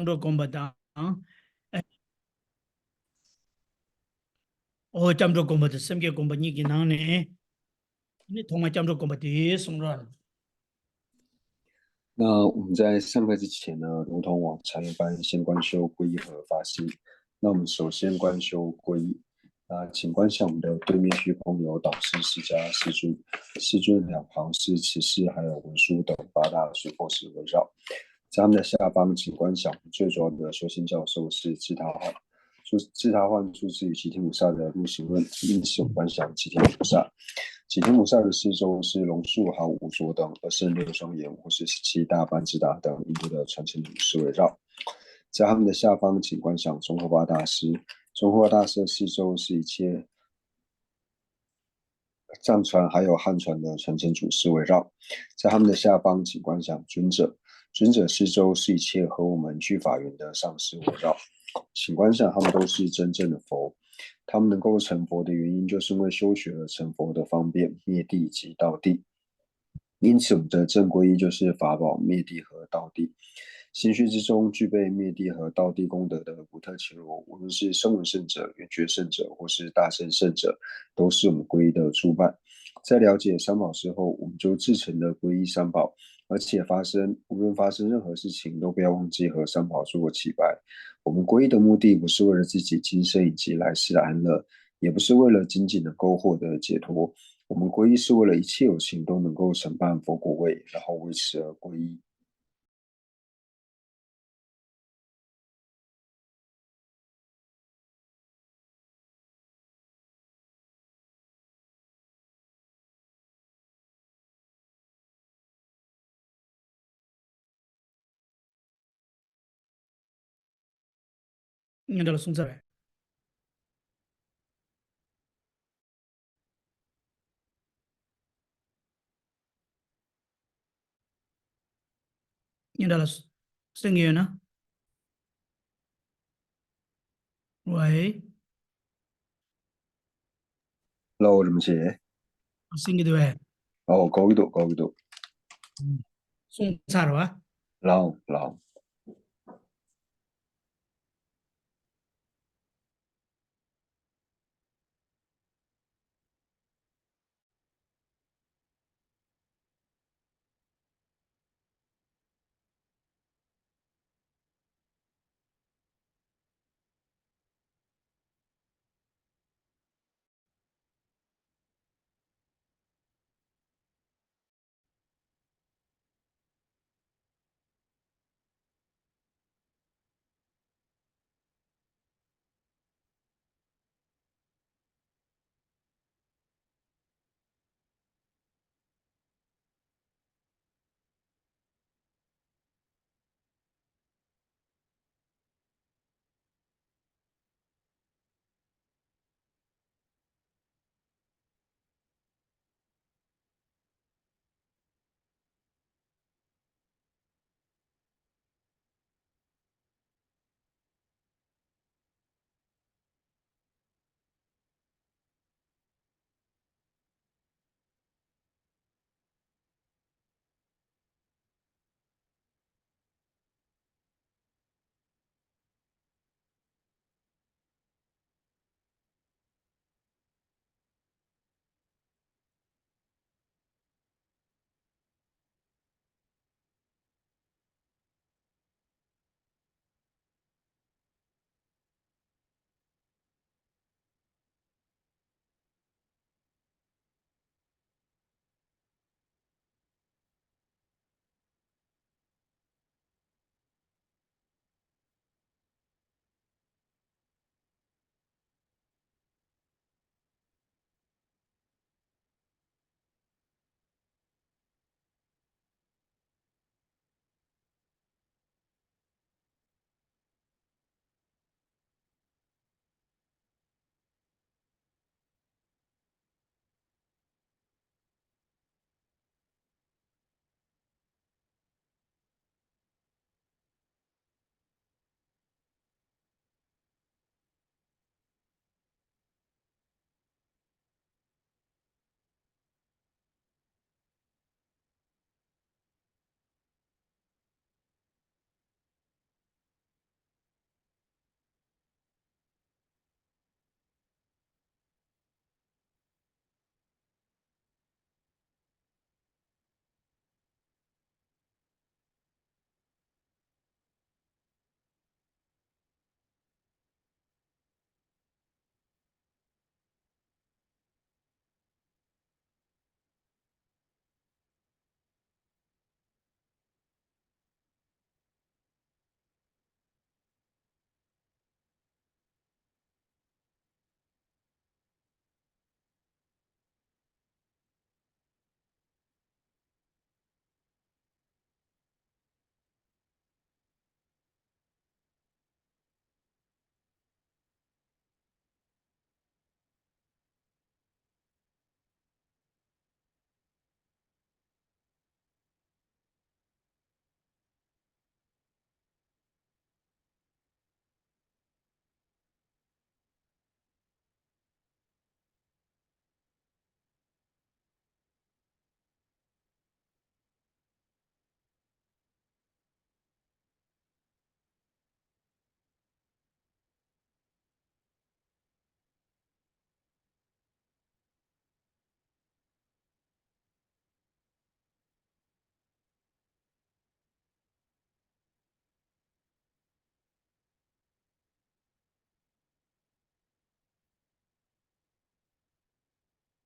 တို့ကွန်ပတာအဲ哦，咱们这公布的审计公布你给哪呢？你同我咱们这公布的送了，那我们在上课之前呢，如同往常一般，先观修皈依和发心。那我们首先观修皈依。请观想我们的对面虚空有导师释迦世尊，世尊两旁是持世还有文殊等八大水佛师围绕。在他们的下方，请观想最主要的修行教授是智他焕，智他焕出自于吉天菩萨的入行论，因此我们观想吉天菩萨。吉天菩萨的四周是龙树、好五座等26双眼，或是17大班智达等印度的传承祖师围绕。在他们的下方，请观想中后巴大师。中后巴大师的四周是一切藏传还有汉传的传承祖师围绕。在他们的下方，请观想尊者。尊者四周是一切和我们具法缘的上师围绕。请观想他们都是真正的佛。他们能够成佛的原因，就是因为修学了成佛的方便、灭地及道地。因此，我们的正皈依就是法宝、灭地和道地。心绪之中具备灭地和道地功德的古特伽罗，无论是声闻圣者、缘觉圣者，或是大乘圣者，都是我们皈依的初伴。在了解三宝之后，我们就自成的皈依三宝，而且无论发生任何事情，都不要忘记和三宝做祈拜。我们皈依的目的不是为了自己今生以及来世的安乐，也不是为了仅仅能够获得解脱。我们皈依是为了一切有情都能够承办佛果位，然后为此而皈依。你这了送这来，你这了声音呢？喂，撈咁些，声音对不对？哦，高度高度，嗯，送啥了啊？撈。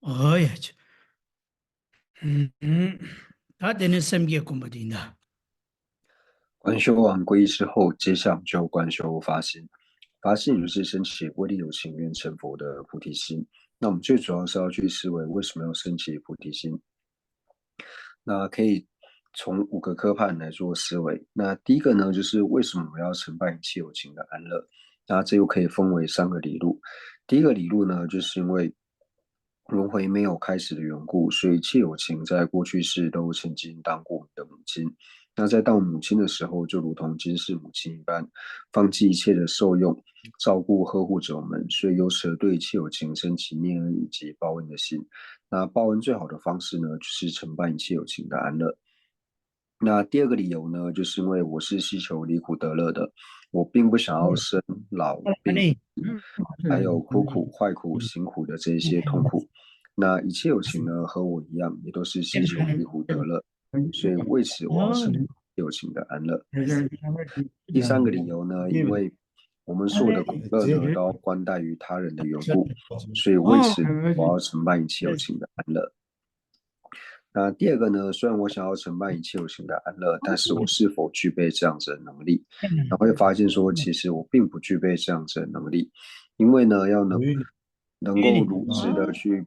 哎呀，这，他等于身边公不定的，观修完皈依之后，接下来就观修发心。发心就是升起为利有情愿成佛的菩提心。那我们最主要是要去思维为什么要升起菩提心。那可以从5个科判来做思维。那第一个呢，就是为什么我要承办一切有情的安乐？那这又可以分为3个理路。第一个理路呢，就是因为轮回没有开始的缘故，所以一切有情在过去世都曾经当过我们的母亲。那在当母亲的时候，就如同今世母亲一般，放弃一切的受用，照顾呵护着我们，所以由此而对一切有情升起念恩以及报恩的心。那报恩最好的方式呢，就是承办一切有情的安乐。那第二个理由呢，就是因为我是希求离苦得乐的，我并不想要生老病你，还有苦苦、坏苦、辛苦的这一些痛苦。那一切有情呢，和我一样，也都是希求离苦得乐，所以为此我要哦，成有情的安乐。第3个理由呢，因为我们所有的苦乐呢，都要关待于他人的缘故，所以为哦，此我要承办一切有情的安乐。那第二个呢，虽然我想要承办一切有情的安乐，但是我是否具备这样子的能力？那会发现说，其实我并不具备这样子的能力，因为呢，要能够如实的去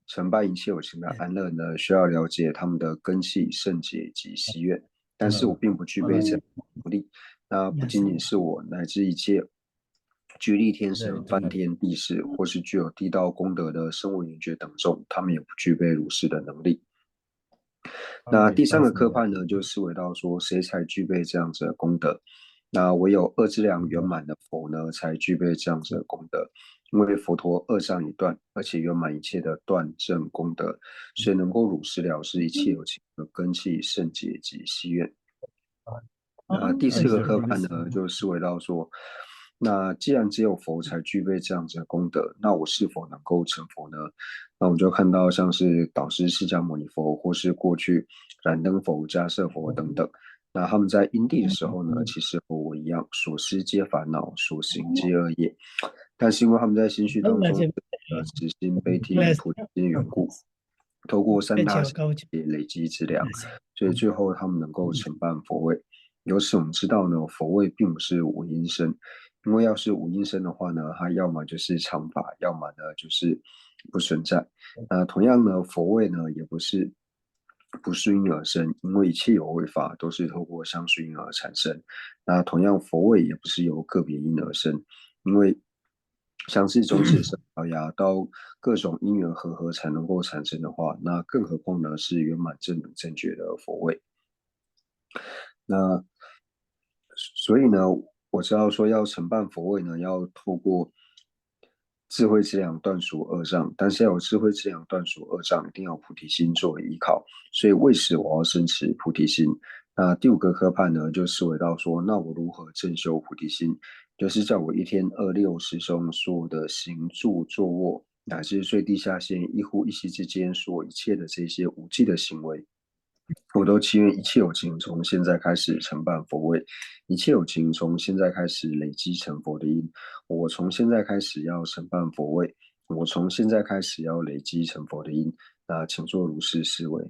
承办一切有情的安乐呢，需要了解他们的根器、圣洁及希愿，但是我并不具备这样的能力。那不仅仅是我，乃至一切居力天神、梵天、地士，或是具有地道功德的声闻缘觉等众，他们也不具备如是的能力。那第3个科判呢，就思维到说，谁才具备这样子的功德？那唯有二资粮圆满的佛呢，才具备这样子的功德。因为佛陀二障已断，而且圆满一切的断正功德，所以能够如实了知一切有情的根器、圣洁及希愿。那第4个科判呢，就思维到说，那既然只有佛才具备这样子的功德，那我是否能够成佛呢？那我们就看到像是导师释迦牟尼佛，或是过去燃灯佛、迦摄佛等等，那他们在因地的时候呢，其实和我一样，所思皆烦恼，所行皆恶业，但是因为他们在心绪当中慈心、悲来，天、菩提心的缘故，透过三别大叫高级，也累积资粮，所以最后他们能够承办佛位。由此我们知道呢，佛位并不是无因生，因为要是无因生的话呢，它要么就是常法，要么呢就是不存在。那同样呢，佛位呢也不是因而生，因为一切有为法都是透过相续因而产生。那同样佛位也不是由个别因而生，因为像是种子生苗芽到各种因缘和合才能够产生的话，那更何况呢是圆满正等正觉的佛位。那所以呢，我知道说要承办佛位呢，要透过智慧之良断除恶障，但是要有智慧之良断除恶障，一定要有菩提心作为依靠。所以为此我要生持菩提心。那第5个科判呢，就思维到说，那我如何正修菩提心？就是在我一天26时中所有的行住坐卧，乃至最低下限一呼一吸之间所有一切的这些无记的行为，我都祈愿一切有情从现在开始承办佛位，一切有情从现在开始累积成佛的因。我从现在开始要承办佛位，我从现在开始要累积成佛的因。那请做如是思维。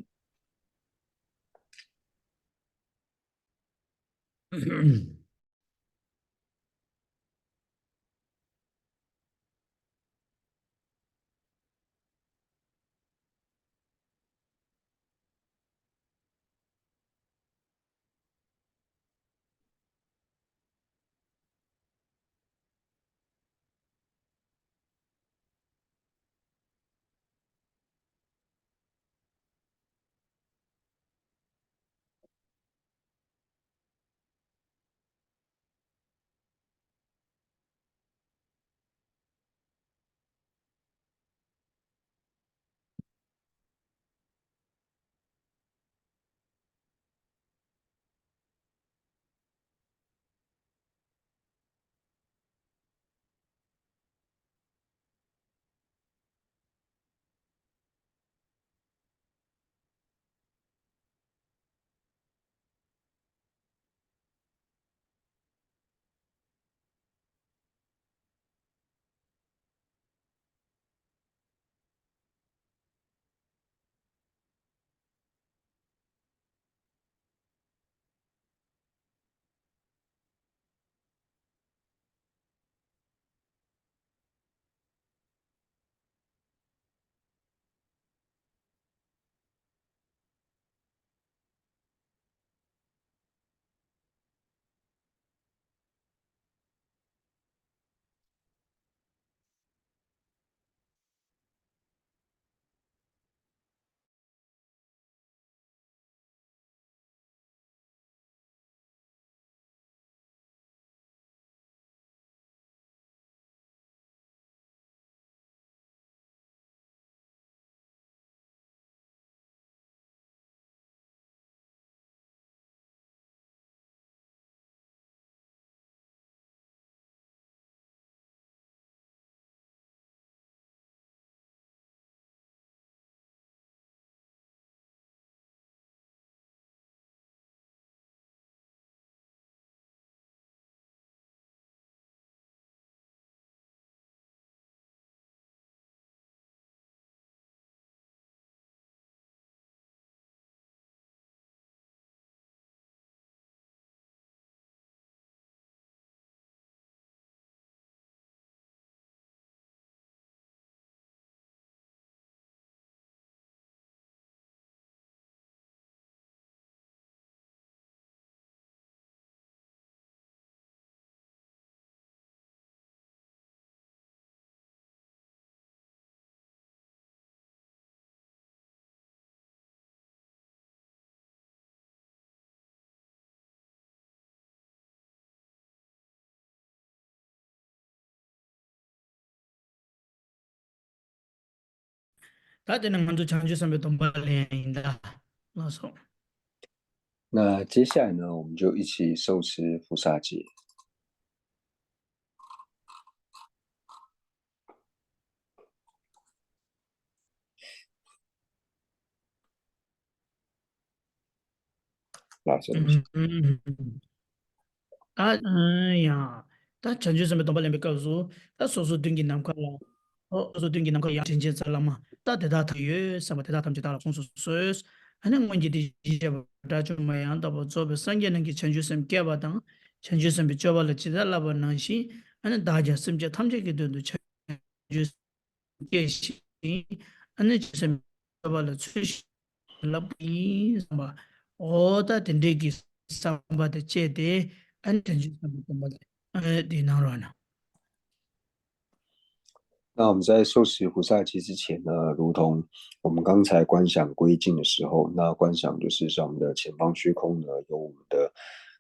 大家能看出长久上面动不联的，那时候，那接下来呢，我们就一起受持菩萨戒。拉手母亲，哎呀，他长久上面动不联被告诉，他说是登记难看了，说登记难看，经济在了嘛，他对他退约，什么对他他们就打了公诉税，还能问题的一些不，他就没样，到不做不三年能给长久上面给吧当，长久上面交吧了，其他那不能行，反正大家什么叫他们这个都长久也行，反正就是交吧了，吹了不赢什么。我的等这个上班的节点，安全就是什么的，的那软了。那我们在受持菩萨戒之前呢，如同我们刚才观想归境的时候，那观想就是在我们的前方虚空呢，有我们的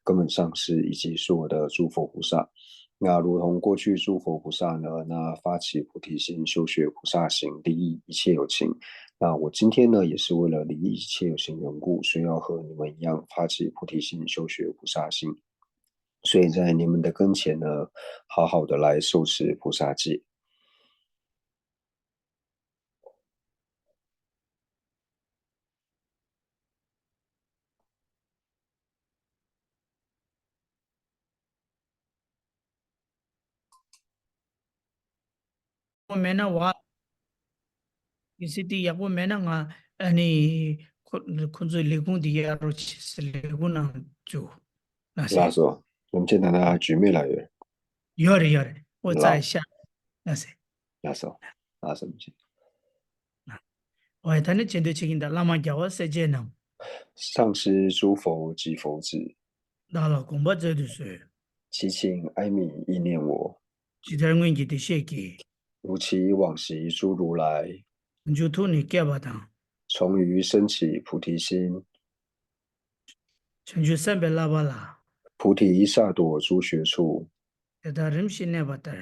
根本上师以及所有的诸佛菩萨。那如同过去诸佛菩萨呢，那发起菩提心，修学菩萨行，利益一切有情。那我今天呢，也是为了利益一切有情缘故，所以要和你们一样发起菩提心，修学菩萨行。所以在你们的跟前呢，好好的来受持菩萨戒。我们那话，其实第一我们那个，你困在理工底下，而且是理工男就那些，拉手，我们简单的举妹来源，有的，我在拉想那些，拉手，拉什么去？我他那前头去的，那么叫我时间呢，上师诸佛及佛子，到了公布这的是，祈请哀悯意念我，其他人家的写给，如其往昔诸如来，你就托你给吧当，从于升起菩提心，成就三百拉巴拉，菩提萨埵诸学处，在他人心那巴达。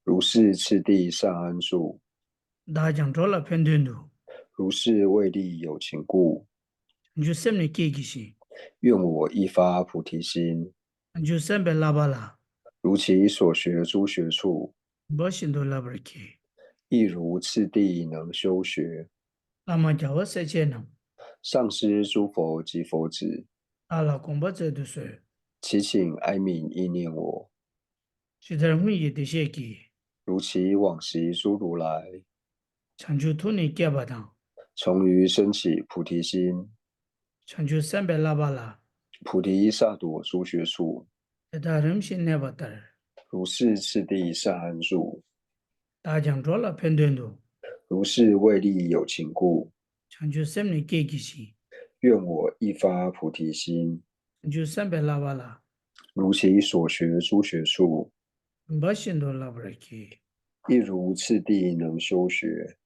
如是次第善安住，大讲着了片段度，如是为利有情故，你就什么给些，愿我一发菩提心，你就三百拉巴拉，如其所学诸学处，不行都拉不开。亦如次第能修学。那么叫我世界呢，上师诸佛及佛子，阿拉公布这都是，祈请哀悯意念我，其他人也得写给，如其往昔诸如来，成就托你给吧当，从于升起菩提心，成就三百拉巴拉，菩提萨埵诸学处，在他人心那巴达，如是次第善安住，大讲着了片段度，如是为利有情故，成就什么给些，愿我一发菩提心，成就三百拉巴拉，如其所学诸学处，不行都拉不开。亦如次第能修学。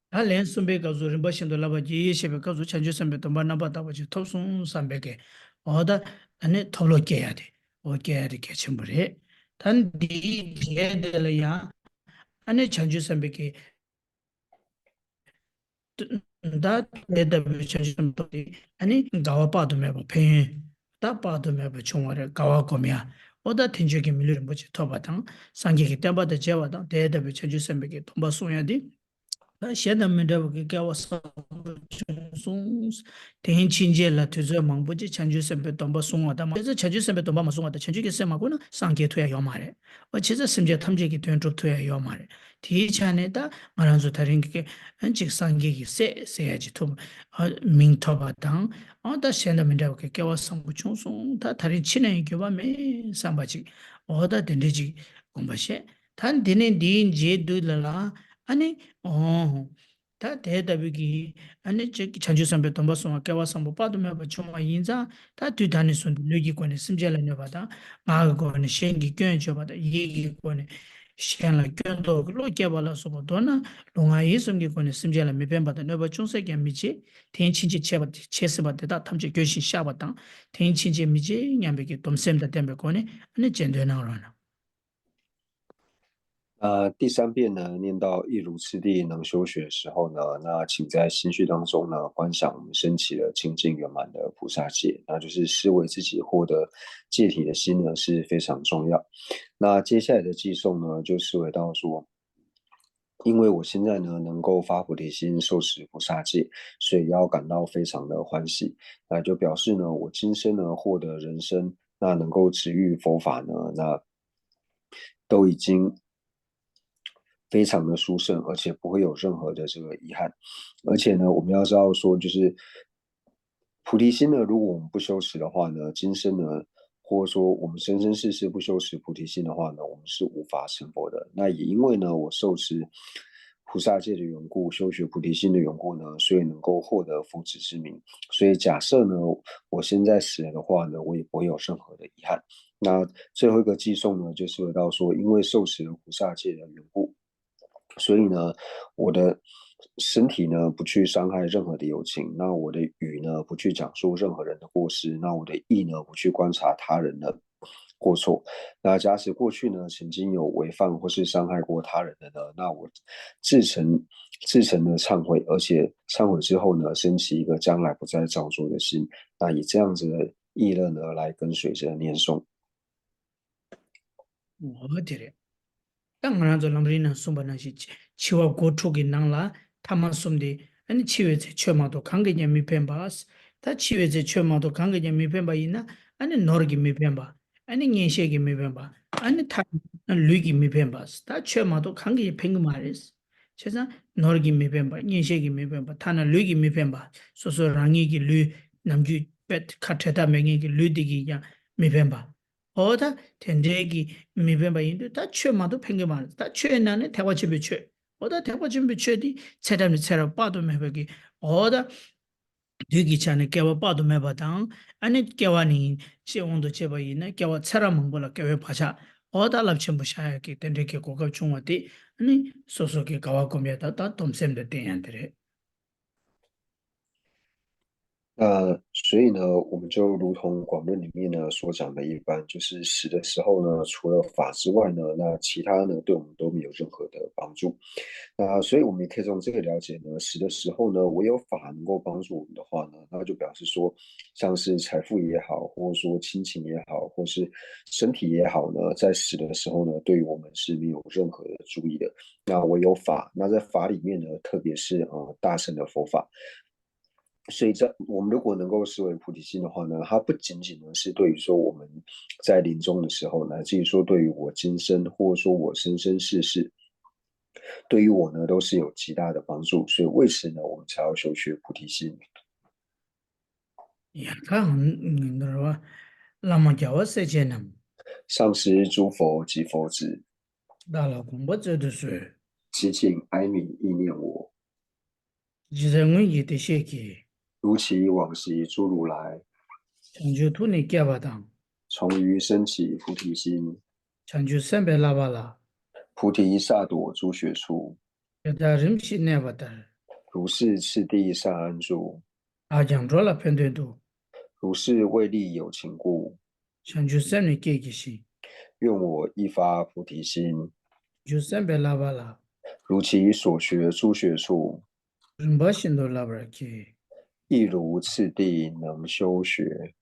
他连顺便告诉人把行动老板也写别告诉全球上面都把那把大把就投送上边给，我的那投了给呀的，我给的给全部的，但你给的了呀，那全球上边给，他给的全球上面的，你搞我把都没有赔，他把都没有穷我的搞我搞咩啊？我的听说给没人不去投把当，上给电把的接把当，对的全球上面给同把送呀的。那现在没得给我上送电情节了，推着忙不就全球生活东北送我的嘛？这全球生活东北嘛送我的，全球给什么过呢？上给推要嘛的，我其实甚至他们这个团主推要嘛的，提前呢的，马上就他人给，这个上给谁还去投，明投吧当，到现在没得给我上不穷送，他人7年给我没上不去，我的电视机公不些，他电视电节对了啦。아니, 다 대답이기, 아니, 저 chanju sampe tomba songa kewa sambo padu meba chuma yinza, 다 뒤다니 손 류기 권에 심지를 내봐다, 마가 권에 시행기 교현 줘봐다, 얘기 권에 시간 라 견도 로게 발라서 보도나 롱아이 숨기 거는 심지어 미변 받다 너버 중세계 미지 대인친지 체바 체스 받다 탐지 교신 샤바당 대인친지 미지 냠베기 돔셈다 템베 거네 아니 젠되나라나 第三遍呢，念到一如次第能修学的时候呢，那请在心绪当中呢，观想我们升起了清净圆满的菩萨戒，那就是思维自己获得戒体的心呢是非常重要。那接下来的寄颂呢，就思维到说，因为我现在呢能够发菩提心，受持菩萨戒，所以要感到非常的欢喜。那就表示呢，我今生呢获得人生，那能够持遇佛法呢，那都已经非常的殊胜，而且不会有任何的这个遗憾。而且呢，我们要知道说，就是菩提心呢，如果我们不修持的话呢，今生呢，或者说我们生生世世不修持菩提心的话呢，我们是无法成佛的。那也因为呢，我受持菩萨戒的缘故，修学菩提心的缘故呢，所以能够获得佛子之名。所以假设呢，我现在死了的话呢，我也不会有任何的遗憾。那最后一个寄颂呢，就是回到说，因为受持了菩萨戒的缘故，所以呢，我的身体呢不去伤害任何的友情，那我的语呢不去讲述任何人的过失，那我的意呢不去观察他人的过错。那假使过去呢曾经有违犯或是伤害过他人的呢，那我自诚的忏悔，而且忏悔之后呢，升起一个将来不再造作的心，那以这样子的意乐呢来跟随着念诵。我的 당연한 저 람리나 숨바나시 치와 고초기 낭라 타마숨디 아니 치웨제 쳐마도 관계냐 미펜바스 다 치웨제 쳐마도 관계냐 미펜바 있나 아니 너르기 미펜바 아니 녜셰기 미펜바 아니 타 류기 미펜바스 다 쳐마도 관계 팽그 말이스 제가 너르기 미펜바 녜셰기 미펜바 타나 류기 미펜바 소소 랑이기 류 남주 벳 카테다 맹이기 류디기 야 미펜바 어다 텐데기 미변바 인도 다 최마도 팽개만 다 최나네 대화집에 최 어다 대화집에 최디 체담이 체라 빠도 매버기 어다 되기 전에 깨워 빠도 매바당 아니 깨와니 시온도 제바이네 깨워 체라 먹보라 깨워 파샤 어다 랍침 부샤야기 텐데기 고급 중화디 아니 소소기 가와 고미다 다 돔셈데 대한들에 所以呢，我们就如同广论里面呢所讲的一般，就是死的时候呢，除了法之外呢，那其他呢对我们都没有任何的帮助。所以我们也可以从这个了解呢，死的时候呢，唯有法能够帮助我们的话呢，那就表示说，像是财富也好，或者说亲情也好，或是身体也好呢，在死的时候呢，对于我们是没有任何的注意的。那唯有法，那在法里面呢，特别是大乘的佛法。所以这我们如果能够视为菩提心的话呢，它不仅仅呢是对于说我们在临终的时候，乃至于说对于我今生或者说我生生世世，对于我呢都是有极大的帮助。所以为此呢，我们才要修学菩提心。 약간 너와 라마자와 세제남 上师诸佛及佛子， 달라 공부저도스 祈请哀悯意念我， 지성은 이때시기 如其往昔诸如来， 창조 돈이 깨바당 从于升起菩提心， 창조 선배라발라 菩提萨埵诸学处， 여다름시 내바달 如是次第善安住， 아장로라 편되도 如是为利有情故， 창조 선이 깨기시 愿我一发菩提心， 창조 선배라발라 如其所学诸学处， rum바신도 라브라키 亦如次第能修学。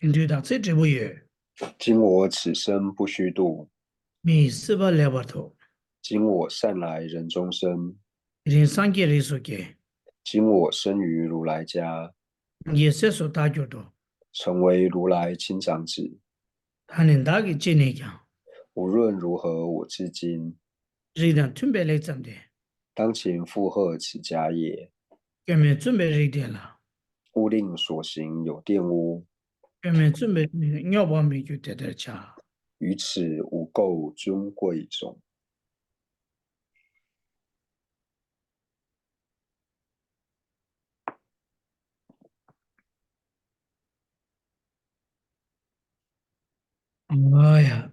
인도다 제제부예 今我此生不虚度， 미스바 레바토 今我善来人中生， 린상게 리소게 今我生于如来家， 예세소 다교도 成为如来亲长子。 하는다게 지내냐 无论如何，我至今日点准备来怎的？当前负荷此家业，给没准备日点了，勿令所行有玷污，给没准备尿包没就得点家。于此无垢尊贵种。哎呀，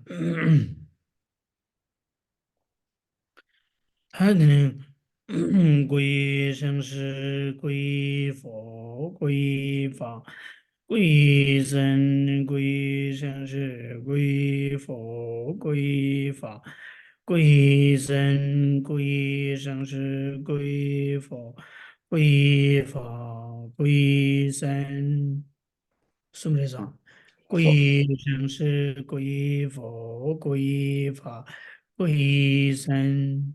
他那归生是归佛归法，归生是归佛归法，归生是归佛归法归生，是不是这样？错，归生是归佛归法归僧，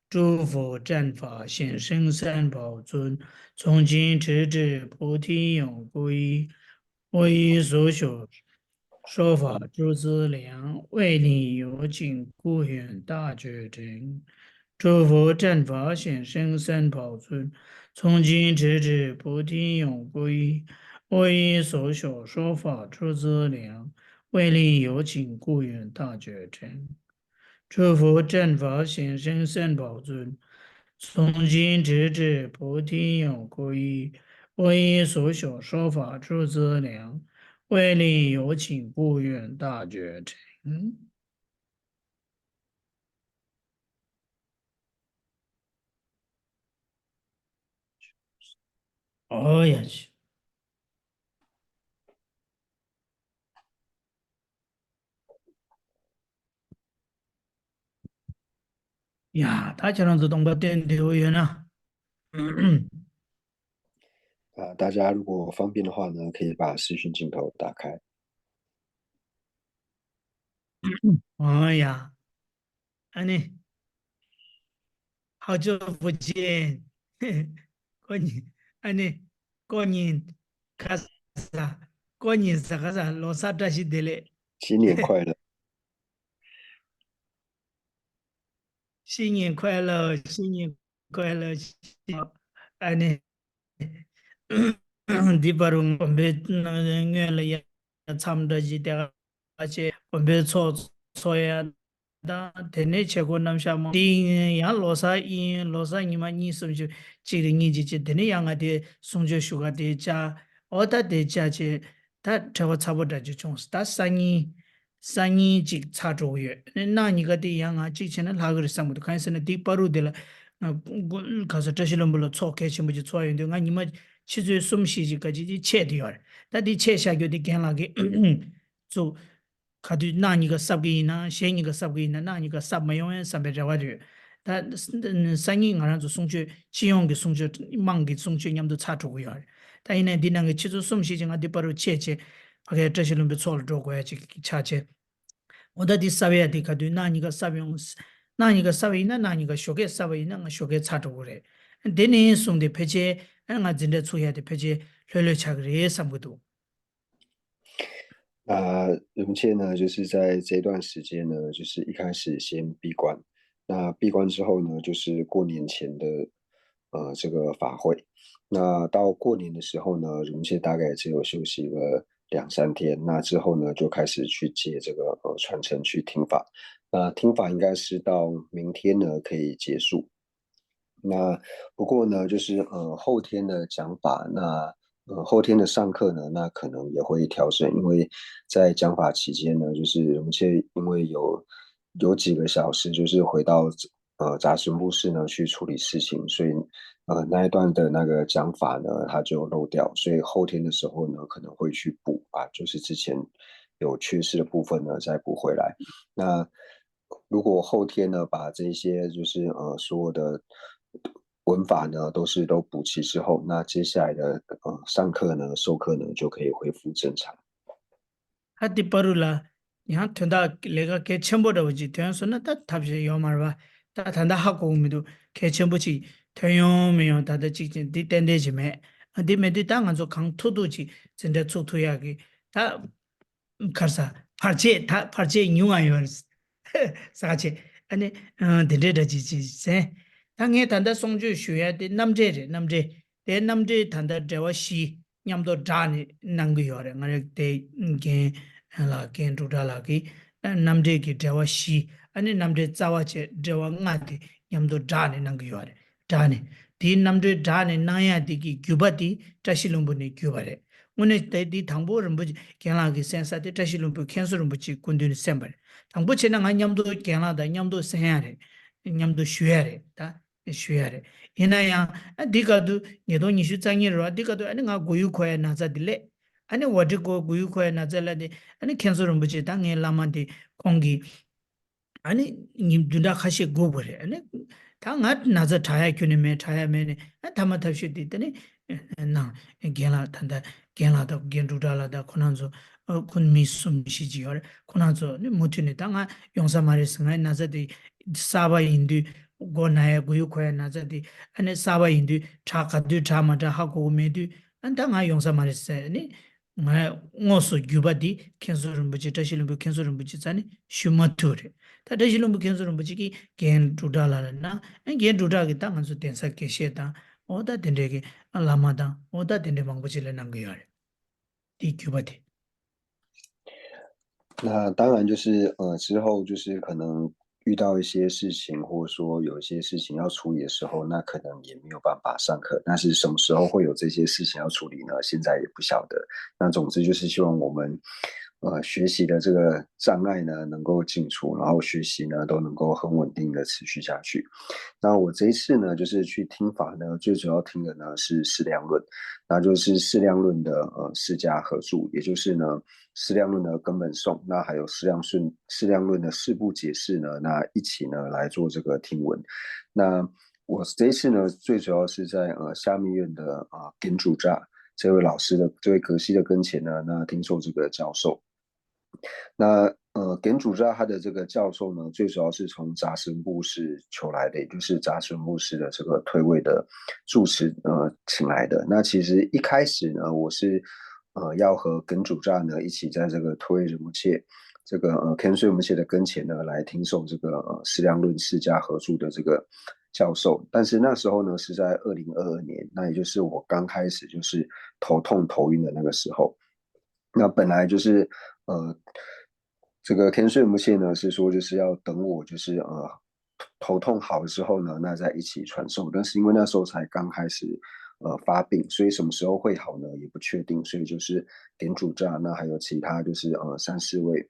诸佛正法显圣三宝尊，从今直至菩提永归。为所学说法诸资粮，为利有尽故远大觉真。诸佛正法显圣三宝尊，从今直至菩提永归。为所学说法诸资粮，为利有尽故远大觉真。诸佛正法显圣三宝尊，从今直至菩提有归。为所学说法诸资粮，为利有请故愿大觉成。哦呀去呀，他这样子动个点留言啊。大家如果方便的话呢，可以把视讯镜头打开。哎呀，安妮，好久不见，过年，安妮，过年开始啊，过年是个啥？老啥这些的嘞？新年快乐！新年快乐，新年快乐，安妮。di baru pombe nge le ya cham da ji da che pombe cho ya da de ne che ko nam sha mo di ya lo sa ni ma ni sum ju ji ri ni ji ji de ne ya nga de sung ju shu ga de cha o da de cha che da che wa cha bo da ji chong da sa ni ji cha zhou yue na ni ga de ya nga ji chen la ge sa mu de kan se ne di baru de la 可是这些人不能错开全部就错用的，俺你们去做什么事情，搿就切掉了。但你切下去的干那个做，他就拿你个10个亿呢，写你个10个亿呢，拿你个10没用300多万的，但生意俺让就送去，金融给送去，忙给送去，你们都差这个样。但现在的那个去做什么事情，俺得把这切，OK，这些人被错了这个去切切。我到第10月的可对，那你个10用，那你个10月那你个学个10月那个学个差多嘞。等你送的配件，俺真的出现的配件，略略差个也差不多。那荣倩呢，就是在这段时间呢，就是一开始先闭关，那闭关之后呢，就是过年前的这个法会，那到过年的时候呢，荣倩大概只有休息个2、3天，那之后呢，就开始去接这个传承去听法，那听法应该是到明天呢可以结束，那不过呢，就是后天的讲法，那后天的上课呢，那可能也会调整，因为在讲法期间呢，就是我们现在因为有几个小时，就是回到杂神部室呢去处理事情，所以那一段的那个讲法呢，它就漏掉，所以后天的时候呢，可能会去补啊，就是之前有缺失的部分呢再补回来。那如果后天呢，把这些就是所有的文法呢都补齐之后，那接下来的上课呢授课呢就可以恢复正常。还得巴鲁啦，你看听到那个给全部的问题，听说那他不是要嘛吧？他谈到好过没都给全部去，听用没用，他的之前的等待去没，的没的当然做扛突突去，真的出推下去，他看啥？而且他而且用啊用。 사체 아니 데데다 지지세 당에 단다 송주 쉬어야 돼 남제래 남제 대 남제 단다 대와시 냠도 다니 난거요래 나래 때게 hala ken dudala ki namde ki 대와시 아니 남제 자와체 대와 ngati 냠도 다니 난거요래 다니 디 남제 다니 나야 디기 규바디 타실lum부니 규바래 오늘 때디 당보를 뭐지 견라기 센사데 타실lum부 캔슬lum부지 군드니 셈발 당부치는 냠도 견라다 냠도 세야래 냠도 쉬야래 다 쉬야래 이나야 디가도 얘도 니슈 장이로 디가도 아니 가 고유코야 나자딜레 아니 워드고 고유코야 나자라데 아니 캔슬lum부지 당에 라만디 공기 아니 님두다 카시 고버래 아니 당아 나자 타야 큐네메 타야메네 담아탑시 디더니 나 겐라 탄다 겐라다 겐두달라다 코난조 군미숨시지열 코난조 무티네 당아 용사마리스가 나자디 사바인디 고나야 고유코야 나자디 아니 사바인디 차카디 차마다 하고 메디 안당아 용사마리스니 마 ngosu gyubadi kensorum buji tashilum bu kensorum buji zani shumature ta tashilum bu kensorum buji ki gen dudala na gen dudagi ta ngansu tensa ke sheta oda dendege lamada oda dende mangbuji le nangyare di gyubadi 那当然就是之后就是可能遇到一些事情，或者说有一些事情要处理的时候，那可能也没有办法上课。但是什么时候会有这些事情要处理呢？现在也不晓得。那总之就是希望我们学习的这个障碍呢能够尽除，然后学习呢都能够很稳定的持续下去。那我这一次呢就是去听法呢，最主要听的呢是释量论，那就是释量论的释迦合著，也就是呢释量论的根本颂，那还有释量论的四部解释呢，那一起呢来做这个听闻。那我这一次呢最主要是在下密院的根主扎这位老师的这位格西的跟前呢，那听受这个教授。那根主扎他的这个教授呢，最主要是从扎什布士求来的，也就是扎什布士的这个退位的住持请来的。那其实一开始呢，我是要和根主扎呢一起在这个退位人木切这个肯瑞木切的跟前呢来听受这个释量论释迦合著的这个教授。但是那时候呢是在2022年，那也就是我刚开始就是头痛头晕的那个时候。那本来就是这个天睡木切呢是说就是要等我就是头痛好了之后呢，那再一起传授。但是因为那时候才刚开始发病，所以什么时候会好呢也不确定，所以就是点主扎，那还有其他就是3-4位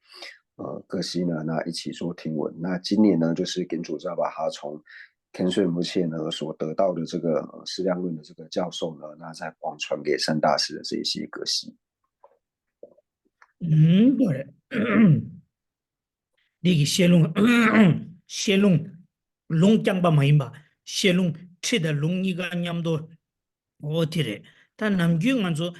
格西呢，那一起做听闻。那今年呢就是点主扎把他从天睡木切呢所得到的这个释量论的这个教授呢，那再广传给三大师的这些格西。그래. 니기 셰룽 롱짱바 마임바 셰룽 치다 롱이가 냠도 어디래 다 남규간서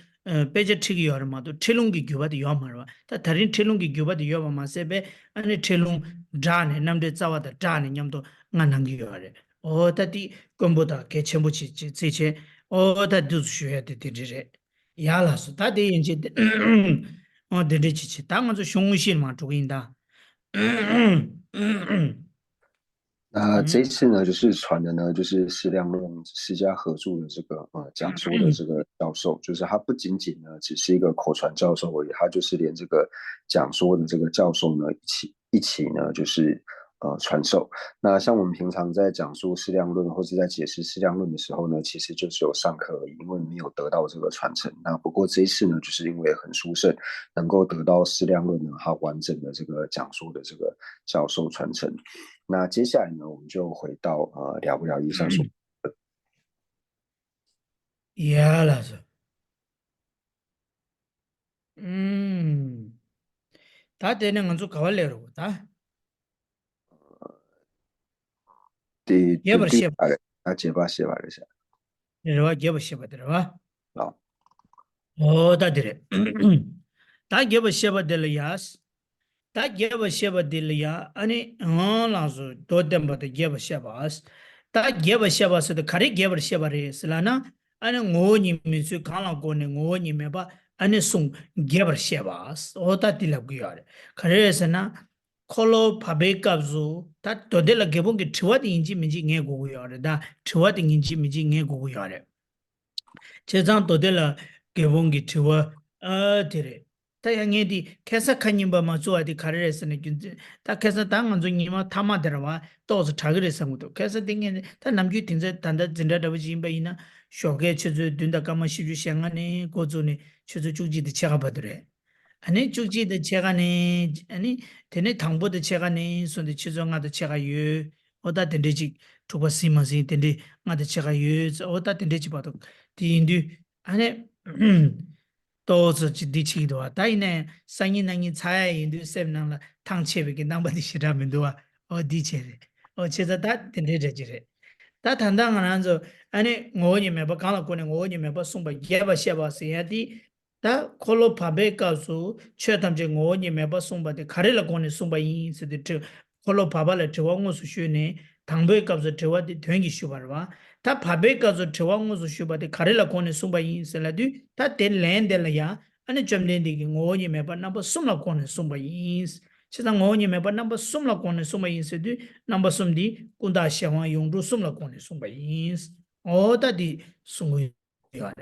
베제 치기 여마도 텔롱기 규바디 여마라 다 다른 텔롱기 규바디 여마세베 아니 텔롱 자네 남데 자와다 자네 냠도 nganangi yore 어다디 건보다 개체무치 지체 어다 두슈야 되디래 야라서 다데 인제 데데치치 당은서雄실만 두긴다 那这一次呢，就是传的呢，就是释量论释迦合著的这个讲说的这个教授，就是他不仅仅呢只是一个口传教授而已，他就是连这个讲说的这个教授呢一起呢就是传授。那像我们平常在讲述释量论或者在解释释量论的时候呢，其实就是有上课而已，因为没有得到这个传承。那不过这一次呢，就是因为很殊胜，能够得到释量论呢它完整的这个讲说的这个教授传承。那接下来呢，我们就回到了不了以上说。야라서 다 되는 건좀 가발래로 다第예버시 大概结巴写吧一下。 내려와 예버시 받으러와 好， 다 되래 다 예버시 받을야스 다 예버시 받을야 아니 라서 도דם 받 예버시 바스 다 예버시 바스도 가리 예버시 바레스라나 아니 ngo니 미수 강라 고네 ngo니 메바 아니 송 예버시 바스 오다 딜라고요 그래서나 콜로 파베캅주 다 도델라 개봉기 트와디 인지 민지 nghe 고고요래 다 트와디 인지 민지 nghe 고고요래 제장 도델라 개봉기 트와 데레 타양에디 캐사 칸님바마 조아디 카레스네 균지 다 캐사 당은 중이마 타마데라와 또서 자그레상도 캐사 딩에 다 남규 딩제 단다 진다다버지 임바이나 쇼게 치주 든다 까마 시주 샹하네 고조네 치주 주지디 제가 받으래 아니 주지의 제가네 아니 되네 당보의 제가네 손데 치정하다 제가 유 어다 된대지 두바 시마시 된대 나다 제가 유 어다 된대지 봐도 디인디 아니 또서 지디치도 다이네 상인낭이 차야인도 셈낭라 탕체베게 남바디 시라면도 어디체레 제가 다 된대지래 다 단당한 안서 아니 뭐니면 뭐 강락권에 뭐니면 뭐 송바 예바 셔바세야디 다 콜로 파베카수 최담제 뭐니면 뭐 송바데 가래라 권에 송바 인스데 콜로 파발레 저왕무수 쉬네 당베카서 저와디 된기 쉬바라 다 파베카서 저왕무수 쉬바데 가래라 권에 송바 인스라디 다 델렌델야 아니 점렌디기 뭐니면 뭐 남바 숨라 권에 송바 인스 세상 뭐니면 뭐 남바 숨라 권에 송바 인스디 남바 숨디 군다 샤와 용도 숨라 권에 송바 인스 어다디 숨고 요래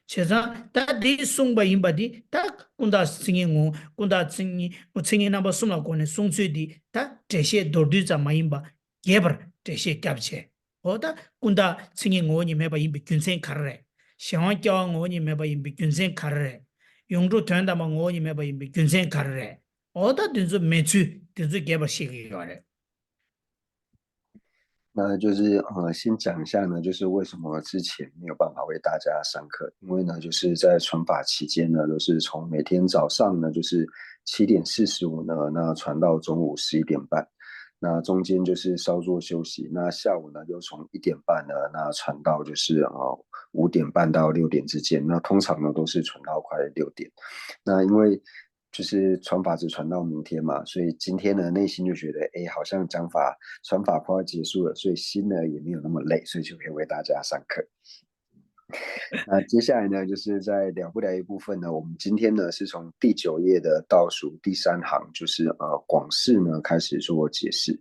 제가 다디 송바 임바디 딱 군다 싱잉고 군다 싱이 싱이 남바 숨라 권에 송수디 다 제시 도르자 마임바 게버 제시 캡체 어다 군다 싱잉고 니메바 임비 균생 카르레 샤와 껴ngo 니메바 임비 균생 카르레 용도 된다마 ngo 니메바 임비 균생 카르레 어다 된저 매주 된저 개버 시기요래那就是先讲一下呢，就是为什么之前没有办法为大家上课，因为呢，就是在传法期间呢，都是从每天早上呢，就是7:45呢，那传到中午11:30，那中间就是稍作休息，那下午呢又从1:30呢，那传到就是5:30到6点之间，那通常呢都是传到快6点，那因为就是传法只传到明天嘛，所以今天呢内心就觉得，哎，好像传法快要结束了，所以心呢也没有那么累，所以就可以为大家上课。那接下来呢，就是在了不了一部分呢，我们今天呢是从第9页的倒数第3行，就是广释呢开始做解释。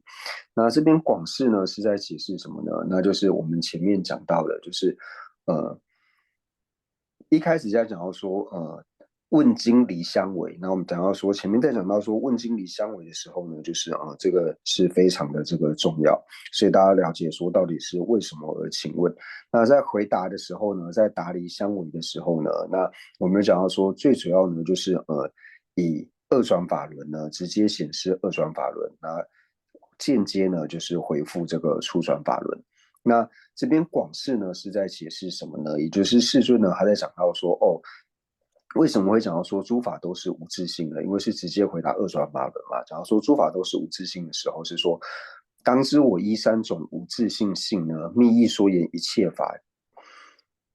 那这边广释呢是在解释什么呢？那就是我们前面讲到的，就是一开始在讲到说问经离相违，那我们讲到说前面在讲到说问经离相违的时候呢，就是这个是非常的这个重要，所以大家了解说到底是为什么而请问。那在回答的时候呢，在答离相违的时候呢，那我们讲到说最主要呢就是以二转法轮呢直接显示二转法轮，那间接呢就是回复这个初转法轮。那这边广释呢是在解释什么呢？也就是世尊呢他在讲到说为什么会讲到说诸法都是无自性的？因为是直接回答二转法轮嘛。讲到说诸法都是无自性的时候，是说当知我依3种无自性性呢，密意说言一切法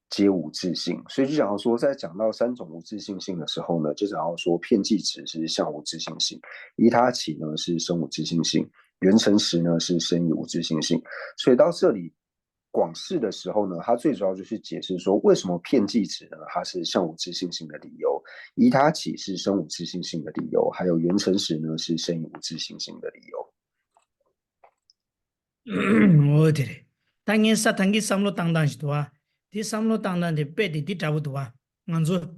皆无自性。所以就讲到说，在讲到3种无自性性的时候呢，就讲到说遍计持是相无自性性，依他起呢是生无自性性，缘成实呢是生以无自性性。所以到这里。广释的时候呢，它最主要就是解释说，为什么遍计持呢？它是相无自性性的理由，依他起是生无自性性的理由，还有缘成实呢是生以无自性性的理由。어디래? 당연 사탕기 삼로 당당시도와 디 삼로 당당데 빼디 디 잡도와 먼저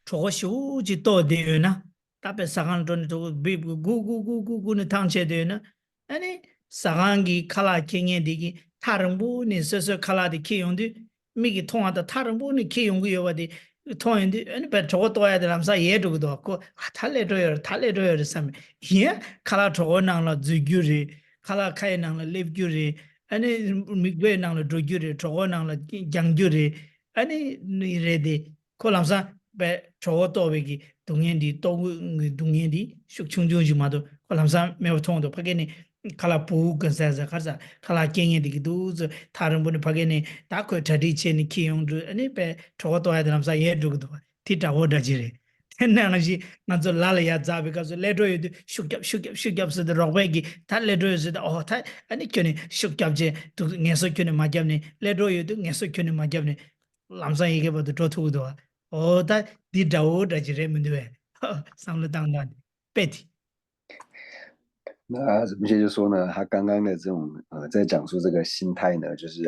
저거 쇼지 또 되나? 답에 사간 돈 저거 비고 구구구구구는 당체되나? 아니 사간기 칼라 킹에 디기 다른 분이 서서 칼라디 키용디 미기 통하다 다른 분이 키용고 요바디 통인데 아니 배 저거 떠야 되면서 얘도도 없고 달래줘요 삼 예 칼라 저거 나라 주규리 칼라 카이 나라 립규리 아니 미괴 나라 조규리 저거 나라 장규리 아니 이래디 콜람사 배 저거 떠베기 동현디 동현디 숙충중주마도 콜람사 매우 통도 파게니 칼라 부근사자 가자 칼라 깽에디 두즈 다른 분이 파게니 다코 tradition 키용도 아니 배 저것도 해야 되면서 얘도도 티타 오다지레 텐나나지 나저 라라야 자비가서 레도에도 슈갑스도 로베기 달 레도에서 타 아니 켜니 슈갑제 두 녀서 켜니 마잡네 레도에도 녀서 켜니 마잡네 람사 이게 봐도 도투도 다 디다 오다지레 문데 상로 당단 베티 那怎么些就说呢？他刚刚的这种在讲述这个心态呢，就是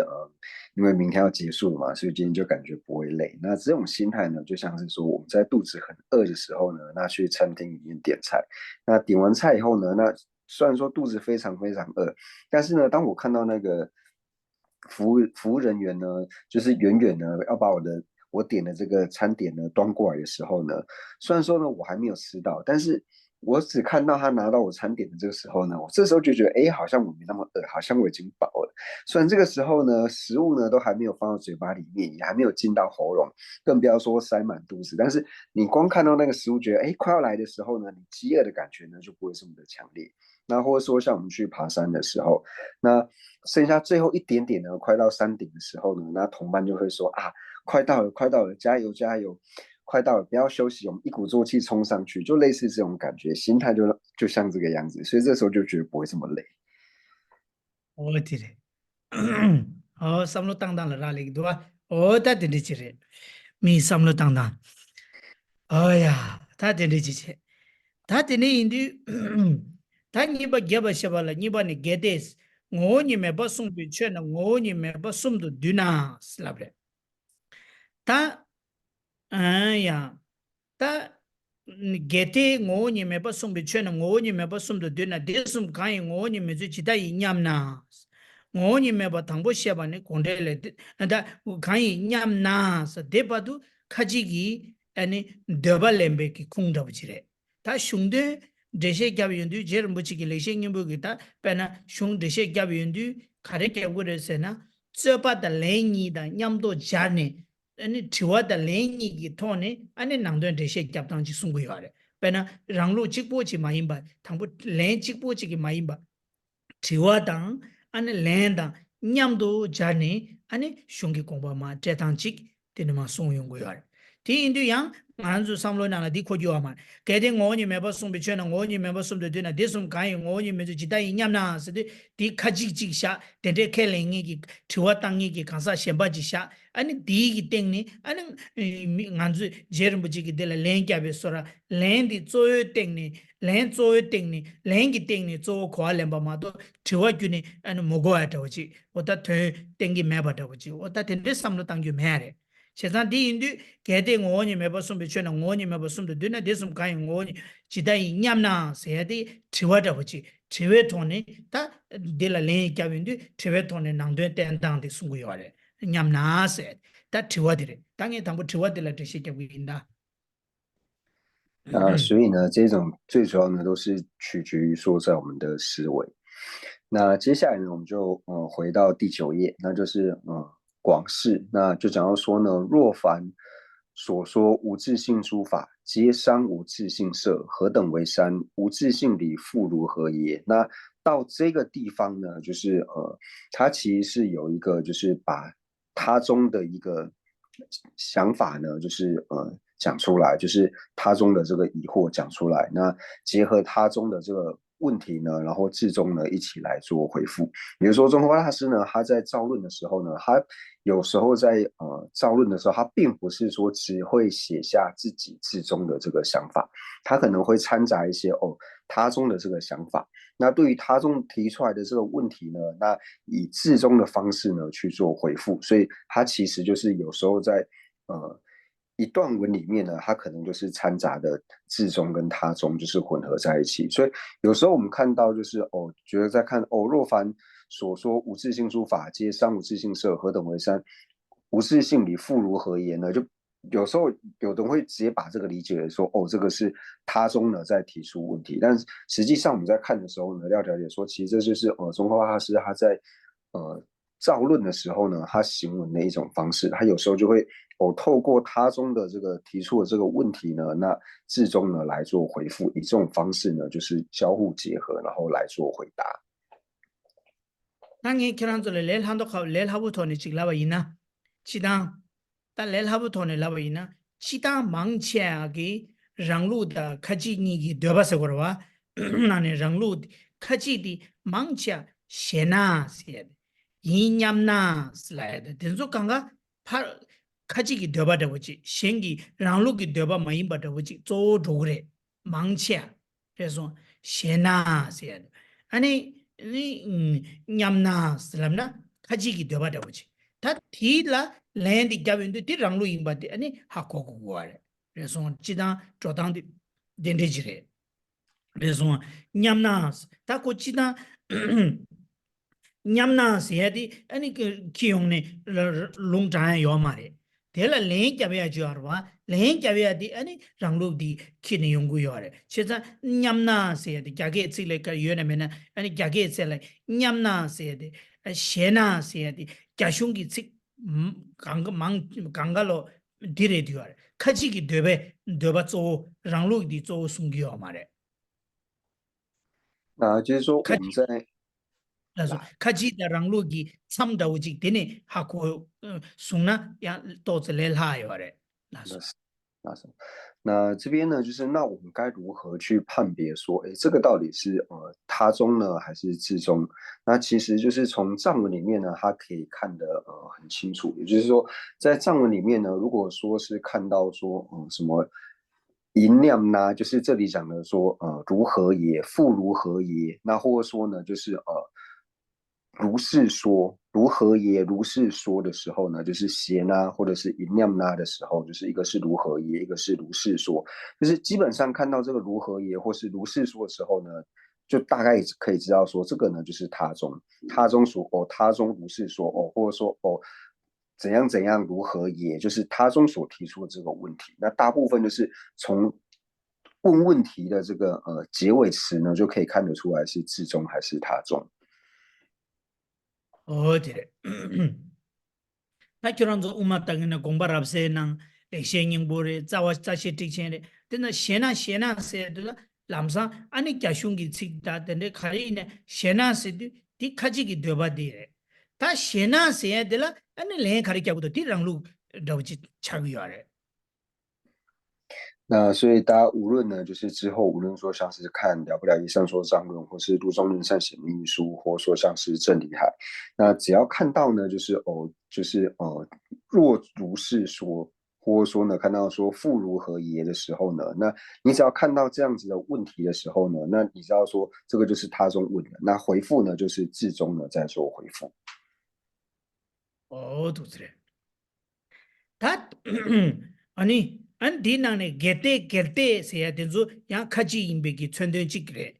因为明天要结束了嘛，所以今天就感觉不会累。那这种心态呢，就像是说我们在肚子很饿的时候呢，那去餐厅里面点菜，那点完菜以后呢，那虽然说肚子非常非常饿，但是呢，当我看到那个服务人员呢，就是远远呢要把我点的这个餐点呢端过来的时候呢，虽然说呢我还没有吃到，但是我只看到他拿到我餐点的这个时候呢，我这时候就觉得，哎，好像我没那么饿，好像我已经饱了。虽然这个时候呢，食物呢都还没有放到嘴巴里面，也还没有进到喉咙，更不要说塞满肚子。但是你光看到那个食物，觉得哎快要来的时候呢，你饥饿的感觉呢就不会这么的强烈。那或者说像我们去爬山的时候，那剩下最后一点点呢，快到山顶的时候呢，那同伴就会说啊，快到了，快到了，加油加油！快到了，不要休息，我们一鼓作气冲上去，就类似这种感觉，心态就像这个样子，所以这时候就觉得不会这么累。我的嘞，哦，三路当当了，哪里对吧？哦，他点的起来，没三路当当，哎呀，他点的起来，他点的印度，他你把给吧些吧了，你把你给的，我你没把送回去呢，我你没把送到对那，是了不嘞？他，哎呀。ta gete ngo ni me ba sum bi chen ngo ni me ba sum do de na de sum kai ngo ni me zu chi da yi nyam na ngo ni me ba thang bo she ba ne kon de le da kai nyam na sa de ba du khaji gi ani de ba lembe ki kung da chi re ta shung de she gya bi yundu jer mbu chi gi le she ngim bu gi ta pa na shung de she gya bi yundu khare ke gu re se na tse pa da le ni da nyam do ja ne 아니 지와다 레니기 토네 아니 낭도에 대시 갑당지 숨고요래 배나 랑로 직보지 마임바 당부 렌 직보지기 마임바 지와당 아니 렌다 냠도 자네 아니 슝기 공바마 제당직 되는마 송용고요래 디인도양 만주 삼로나나 디코교아만 개데 ngo니 메버 숨비체나 ngo니 메버 숨도 되나 데숨 가이 ngo니 메주 지다이 냠나 스디 디 카직직샤 데데 켈랭이기 지와 땅이기 간사 셴바지샤 아니 디기 땡니 아니 nganzu jerimbuji de la len kya be sora len di zoyo tengni len zoyo tengni len gi tengni zo kwa lemba ma do thiwa gyuni an mogo ata uchi ota the tengi me ba ta uchi ota tende samlo tangyu me re chesan di indu gede ngoni me ba sum be chena ngoni me ba sum de na de sum kai ngoni chidai nyamna se de thiwa ta uchi thiwe thone ta de la len kya bindu thiwe thone nangde ten dang de sungu yo re nyamna se 다 지워드래. 땅에 담보 지워들라 그 시게 보인다. 所以呢，这种最主要呢都是取决于说在我们的思维。那接下来呢，我们就回到第9页，那就是广释，那就讲到说呢，若凡所说无自性诸法，皆伤无自性色，何等为三？无自性理，复如何也？那到这个地方呢，就是它其实是有一个，就是把他中的一个想法呢，就是讲出来，就是他中的这个疑惑讲出来，那结合他中的这个问题呢，然后至终呢一起来做回复。比如说中华大师呢，他在造论的时候呢，他有时候在造论的时候，他并不是说只会写下自己至终的这个想法，他可能会掺杂一些他中的这个想法。那对于他中提出来的这个问题呢，那以至终的方式呢去做回复，所以他其实就是有时候在一段文里面呢，它可能就是掺杂的至中跟他中就是混合在一起，所以有时候我们看到就是觉得在看若凡所说无自性诸法，皆伤无自性色，何等为三？无自性理，复如何言呢？就有时候有的人会直接把这个理解为说，这个是他中呢在提出问题，但实际上我们在看的时候呢，要了解说，其实这就是中华大师他在造论的时候呢，他行文的一种方式，他有时候就会透过他中的这个提出的这个问题呢，那至终呢来做回复，以这种方式呢，就是交互结合，然后来做回答。당에 결혼절에 레일 한도 레일 하부터네 찍라바 있나? 치당 다 레일 하부터네 라바 있나? 치당 망치하기 랑루다 카지니기 되바서 거와 나네 랑루 카지디 망치야 셰나 세 이냠나 슬라이드 된소 강가 파 카지기 되바다 보지 생기 랑루기 되바 마임바다 보지 조 조그래 망치야 그래서 셰나 세 아니 냠나 슬람나 카지기 되바다 보지 다 티라 랜디 잡인데 티랑로 임바데 아니 하코고 구아래 그래서 지단 조당디 덴데지래 그래서 냠나 다 고치다 냠나스 해디 아니 그 기용네 롱장 요마레 데라 랭 잡야 줘와 랭 잡야디 아니 랑로디 키네 용구 요래 세자 냠나스 해디 자게 찔레까 요네메나 아니 자게 찔레 냠나스 해디 셰나스 해디 자숑기 찌 강가망 강가로 디레 디요래 카지기 되베 조 랑로디 조 숨기요 말에 那就是说我们在 그래서 카지다 랑로기 참다오직 되네 하고 송나 야 또zel하요래 那 나서 是那什么？那这边呢，就是那我们该如何去判别说，哎，这个到底是他宗呢，还是至宗？那其实就是从藏文里面呢，它可以看得很清楚。也就是说，在藏文里面呢，如果说是看到说什么银量呢，就是这里讲的说如何也，复如何也，那或者说呢，就是如是说，如何也如是说的时候呢，就是邪呢，或者是银量呢的时候，就是一个是如何也，一个是如是说，就是基本上看到这个如何也或是如是说的时候呢，就大概可以知道说这个呢就是他宗，他宗说他宗如是说或者说怎样怎样如何也，就是他宗所提出的这个问题。那大部分就是从问题的这个结尾词呢，就可以看得出来是至宗还是他宗。 어디래 나처럼서 우마 땅이나 공바랍세낭 렉생잉 보레 자와 자시 틱체레 근데 셰나 세들 람사 아니 갸슝기 칙다 근데 카리네 셰나 세디 디 카지기 되바디레 다 셰나 세들 아니 레 카리캬고도 디랑루 더지 차위야레 那所以大家无论呢，就是之后无论说像是看了不了一上说章论，或是陆中论善显密书，或说像是正理海，那只要看到呢，就是若如是说，或者说呢，看到说复如何也的时候呢，那你只要看到这样子的问题的时候呢，那你知道说这个就是他中问的，那回复呢就是至中呢在做回复。어두스레 다 아니 안 디나네 게테 세야 된조 야 카지 임베기 천된지 그래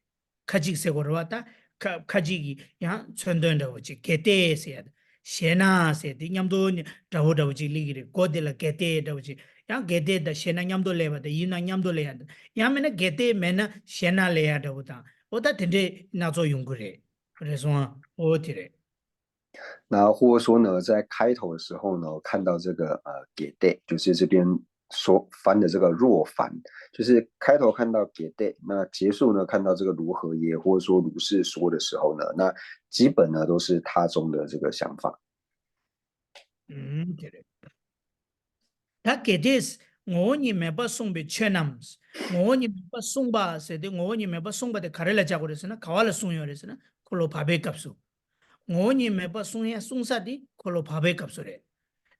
카지 세고로 왔다 카지기 야 천된다 오지 게테 세야 셰나 세디 냠도 다오다 오지 리기리 고델라 게테 다오지 야 게테 다 셰나 냠도 레바다 이나 냠도 레야 야 메나 게테 메나 셰나 레야 다오다 오다 텐데 나조 용그래 그래서 어디래 那或者说呢，在开头的时候呢，看到这个给 day，就是这边所翻的这个若凡，就是开头看到给 day，那结束呢看到这个如何也或者说如是说的时候呢，那基本呢都是他中的这个想法。그래 다 게데스 ngo니 메바 송베 체남스 ngo니 메바 송바 세데 ngo니 메바 송바데 가rel라 자고 그랬으나 가왈라 송요 그랬으나 콜로 바베 값수 ngo니 메바 송야 송사디 콜로 바베 값수래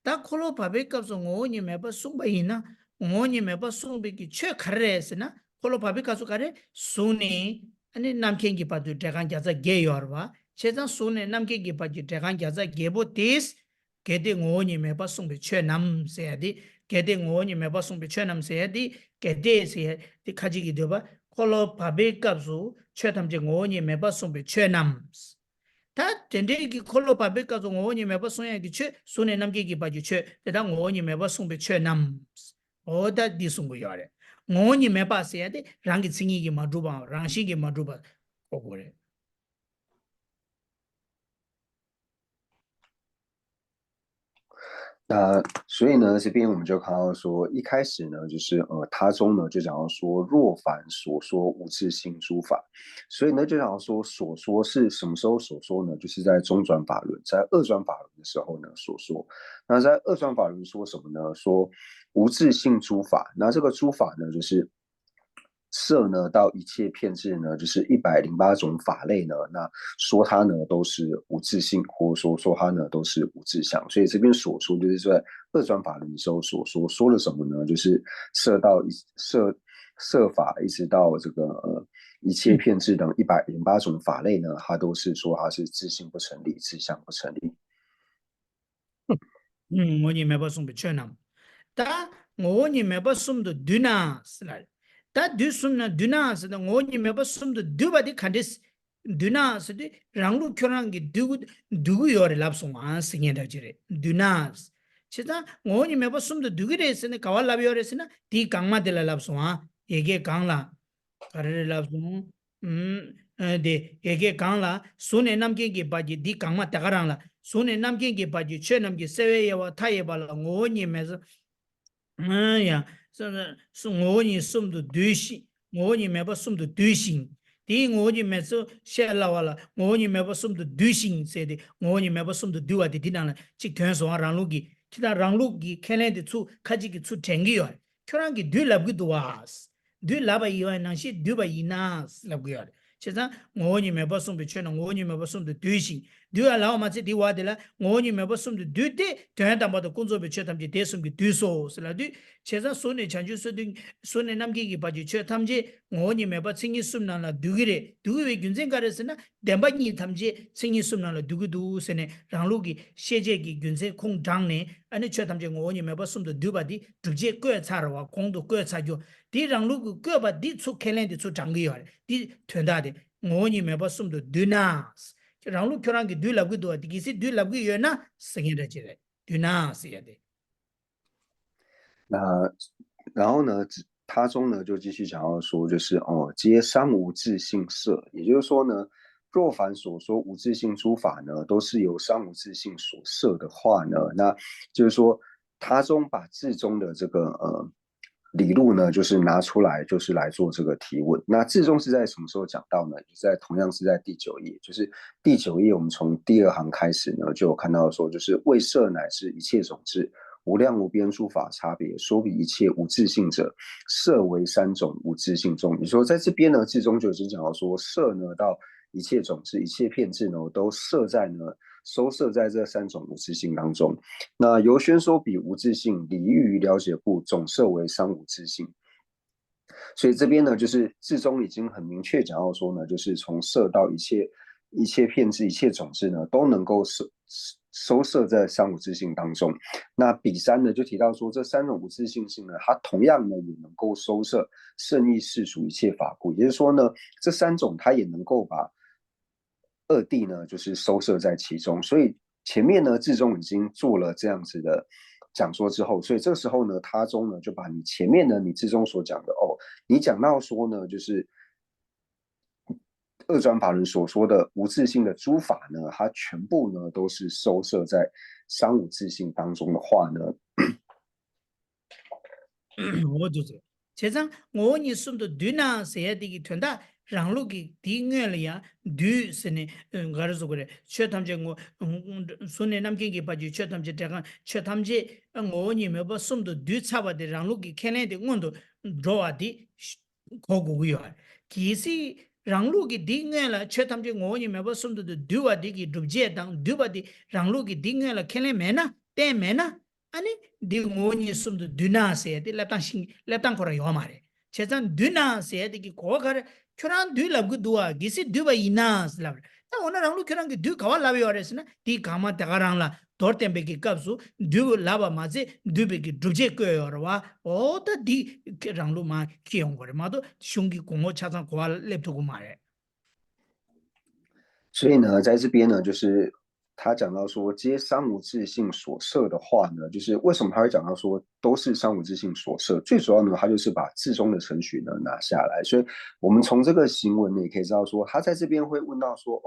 다 콜로 바베 값수 ngo니 메바 송바이나 ngo니 메바 송베기 최 가rel레스나 콜로 바베 값수 가레 소니 아니 남켄기 바도 대간 자자 게여와 세상 소네 남켄기 바지 대간 자자 게보 디스 게데 ngo니 메바 송베 최 남세야디 게데 ngo니 메바 송베 최 남세야디 게데세 디 카지기 되바 콜로 바베 값수 최 탐제 ngo니 메바 송베 최 남스 다 덴데기 콜로 바베 값수 ngo니 메바 송야디 최 소네 남게기 바지 최 대다 ngo니 메바 송베 최 남스 오다 디송고 요래 ngo니 메바 세야디 랑기 칭이기 마두바 랑시기 마두바 오고래 那所以呢，这边我们就看到说，一开始呢，就是他中呢就讲到说，若凡所说无自性诸法，所以呢就讲到说，所说是什么时候所说呢？就是在中转法轮，在二转法轮的时候呢所说。那在二转法轮说什么呢？说无自性诸法，那这个诸法呢，就是摄呢到一切片质呢，就是108种法类呢，那说它呢都是无自性，或者说它呢都是无自相。所以这边所说就是在二转法轮的时候所说了什么呢？就是摄法一直到这个一切骗智等108种法类呢，它都是说它是自性不成立，自相不成立。我没把送不全呢。다 ngoni meba sumdo duna sla ta du sumna duna sda ngoni meba sumdo duba di khandis duna sdi ranglu kyorangi dugu yore lapsung an singye da jire duna cheta ngoni meba sumdo dugire sne kawal lab yore sna di kangma de la lapsung an yege kangla karere lapsung de yege kangla sune namge ge baji di kangma tagarang la sune namge ge baji che namge sewe yawa taye bala ngoni meza 야, ngoni sumdu duishi, ngoni meba sumdu duishin. Di ngoni meso shela wala, ngoni meba sumdu duishin sedi, ngoni meba sumdu duwa di dinana, chik tuyan suwa ranglugi, chida ranglugi kenen di tsu, kaji ki tsu tengi yoy. Kyorangi du labgu duwaas. Du laba yoy nangshi duba inaas labgu yoy. Chida ngoni meba sumdu chena, ngoni meba sumdu duishin. Duwa lao ma tse di wadila, ngoni meba sumdu duite, tuyan tambado kunzo be che tamji desumgi duiso sila du, 제자 손에 잔주 쓰든 손에 남기기 바지 저 탐지 ngoni meba singi sumna la dugire duwe 균생 가르스나 덴바니 탐지 singi sumna la dugudu sene ranglugi sheje기 균생 공장네 아니 저 탐지 ngoni meba sum도 두바디 두제 꽤 차라와 공도 꽤 차죠 디 ranglugu 꽤 디 축켈렌디 축 장기요 디 된다데 ngoni meba sum도 드나스 ranglu 교랑기 뒤랍기도 디기시 뒤랍기 요나 승이래지래 드나스야데 那然后呢，他中呢就继续讲到说，就是皆三无自性摄，也就是说呢，若凡所说无自性诸法呢，都是由三无自性所摄的话呢，那就是说他中把自中的这个理路呢，就是拿出来，就是来做这个提问。那自中是在什么时候讲到呢？同样是在第9页，就是第9页我们从第2行开始呢，就有看到说，就是为摄乃是一切种智。无量无边诸法差别，说比一切无自性者，摄为3种无自性中。你说在这边呢，智中就已经讲到说，摄呢到一切种智、一切片智呢，都收摄在这3种无自性当中。那由宣说比无自性，理喻于了解部，总摄为3无自性。所以这边呢，就是智中已经很明确讲到说呢，就是从摄到一切片智、一切种智呢，都能够收摄在三无自性当中。那比3呢就提到说，这3种无自性性呢，它同样呢也能够收摄圣意世俗一切法故，也就是说呢，这3种它也能够把二谛呢就是收摄在其中。所以前面呢智中已经做了这样子的讲说之后，所以这时候呢他中呢就把你前面呢你智中所讲的你讲到说呢就是二转法轮所说的无自性的诸法呢，它全部呢都是收摄在三无自性当中的话呢，我就是세상 원이 숨도 뒤나 세야되기 된다 랑루기 딩엘이야 뒤스네 가르서 그래 최탐제 뭐 손에 남기기 바지 최탐제 대가 최탐제 원이 몇번 숨도 뒤차바데 랑루기 캐네데 원도 로아디 고고고요 기시 랑루기 딩엘라 최탐제 원이 몇번 숨도 뒤와디기 줍제당 뒤바디 랑루기 딩엘라 캐네메나 때메나 아니 디모니 숨도 드나세야 디 랩당 거라 요마래 제단 드나세야 디기 고가를 교란 뒤랍고 두아 기시 두바 이나스 랍 나 오늘랑로 교란 게두 가와 라비오레스나 디 가마 다가랑라 도르템베기 갑수 두 라바 마제 두베기 두제 거여와 오다 디 랑로 마 키용 거래 마도 슝기 공호 차상 고와 랩토고 말해 所以呢，在这边呢，就是他讲到说，皆三无自性所摄的话呢，就是为什么他会讲到说都是三无自性所摄？最主要呢，他就是把自中的程序呢拿下来。所以我们从这个行文呢，也可以知道说，他在这边会问到说，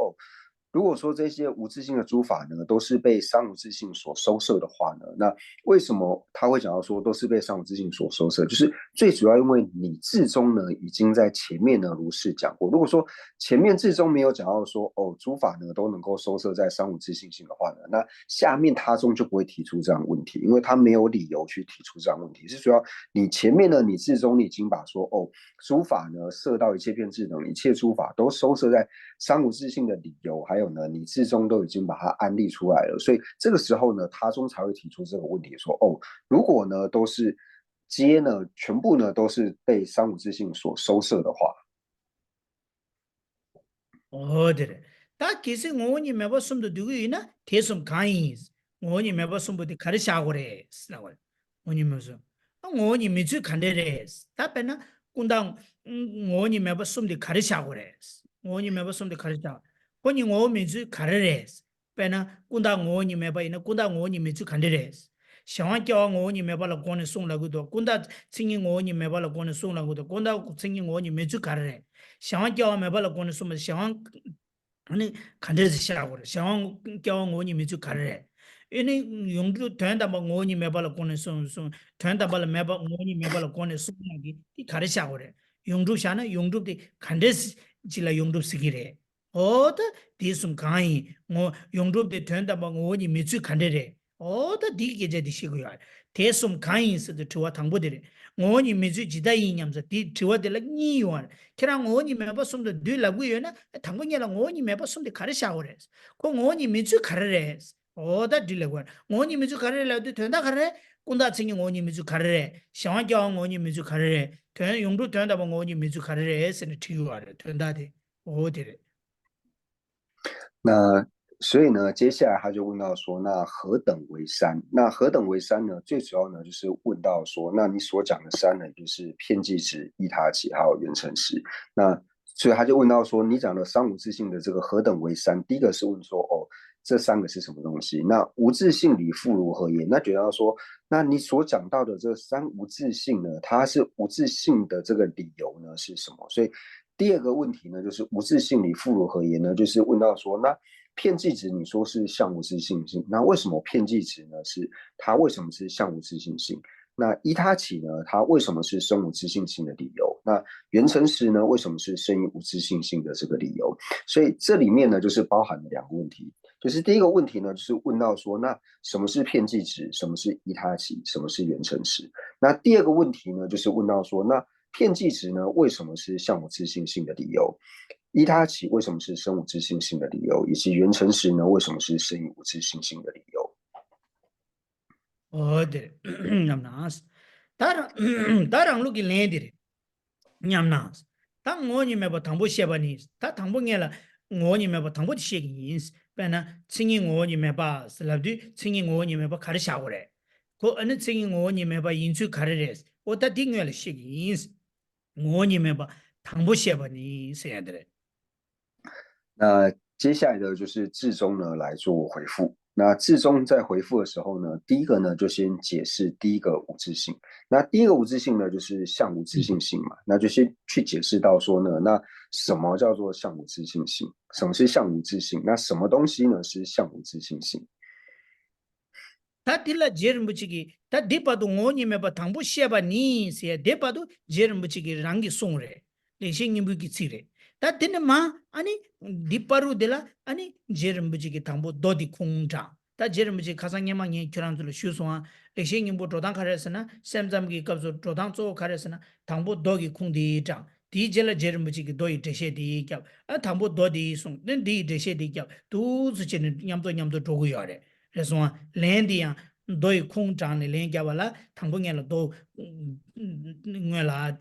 如果说这些无自性的诸法呢，都是被三无自性所收摄的话呢，那为什么他会讲到说都是被三无自性所收摄？就是最主要因为你自中呢已经在前面呢如是讲过。如果说前面自中没有讲到说诸法呢都能够收摄在三无自性性的话呢，那下面他中就不会提出这样的问题，因为他没有理由去提出这样的问题。是主要你前面呢你自中你已经把说诸法呢摄到一切遍智等一切诸法都收摄在三无自性的理由，还有呢，你自中都已经把它安立出来了，所以这个时候呢，他中才会提出这个问题，说如果呢都是皆呢全部呢都是被三无自性所收摄的话， 어들 다 기세 오니 매버 숨도 두고 있나 대숨 가인스 오니 매버 숨부터 가르샤고래 쓰라고 오니 무슨 오니 미주 간데레스 답변나 군당 오니 매버 숨도 가르샤고래 오니 매버 숨도 가르샤 오니 오 미주 가르레스 빼나 군당 오니 매버 이나 군당 오니 미주 간데레스 샹와교 오니 매버라 고는 송라고도 군다 칭인 오니 매버라 고는 송라고도 군다 칭인 오니 미주 가르레 샹와교 매버라 고는 송면 샹 아니 간데스 샤고래 샹와교 오니 미주 가르레 ini 용도 된다 뭐 오니 매버라 고는 송송 된다 발 매버 오니 매버라 고는 송나기 이 가르샤고래 용도 샤나 용도디 간데스 지라 용도 쓰기래 어다 디숨 가이 뭐 용도디 된다 뭐 오니 미주 간데레 어다 디게 제디 시고야 대숨 가인스도 투와 당보들이 오니 미주 지다이 냠서 디 투와들 니원 그랑 오니 매버 숨도 들라고요나 당분이랑 오니 매버 숨도 가르샤오래 고 오니 미주 가르래 어다 딜라고 오니 미주 가르래도 된다 가르래 꾼다 칭이 오니 미주 가르래 샹와경 오니 미주 가르래 된 용도 된다 뭐 오니 미주 가르래 스는 투와래 된다데 어디래那所以呢，接下来他就问到说，那何等为三？那何等为三呢？最主要呢就是问到说，那你所讲的三呢，就是片剂值、异他起还有原成实。那所以他就问到说，你讲的三无自性的这个何等为三？第一个是问说，哦，这三个是什么东西？那无自性理复如何也？那觉得说，那你所讲到的这三无自性呢，它是无自性的这个理由呢是什么？所以第二个问题呢，就是无自性理复如何也呢？就是问到说，那片剂值你说是相无自性性，那为什么片剂值呢是它为什么是相无自性性？那依他起呢，它为什么是生无自性性的理由？那原成实呢，为什么是生无自性性的这个理由？所以这里面呢，就是包含了两个问题。就是第一个问题呢，就是问到说，那什么是片剂值？什么是依他起？什么是原成实？那第二个问题呢，就是问到说，那片剂值呢，为什么是相无自性性的理由？依他起为什么是生无自性性的理由？以及原成实呢，为什么是生无自性性的理由？ 어들 냠나스 다랑 루기 레디리 냠나스 당 오니 메버 당보 셰바니 다 당보게라 오니 메버 당보 시기인스 베나 칭이 오니 메바 슬랍디 칭이 오니 메버 가르샤오레 고 어느 칭이 오니 메바 인수 가르레스 오다 딩웰 시기인스 오니 메버 당보 셰바니 세야드레 那接下来的就是至中呢来做回复。那至中在回复的时候呢，第一个呢就先解释第一个无自性。那第一个无自性呢，就是相无自性性嘛，那就先去解释到说呢，那什么叫做相无自性性？什么是相无自性？那什么东西呢是相无自性性？ 다 딜라 제르무치기 다 디파도 오니메바 당부 셰바니 세 데파도 제르무치기 랑기 송레 레싱님부기 치레 다 디네마 아니 디파루 딜라 아니 제르무치기 당부 도디 콩자 다 제르무치 가상예망이 교란들 슈송아 레싱님부 조당 카레스나 샘잠기 갑조 조당 조 카레스나 당부 도기 콩디자 디젤라 제르무치기 도이 데셰디 겹 당부 도디 송 디 데셰디 겹 두즈치는 냠도 조고요레 그래서 랜디야 도이 콩장네 랜갸발라 당봉에라 도 뇌라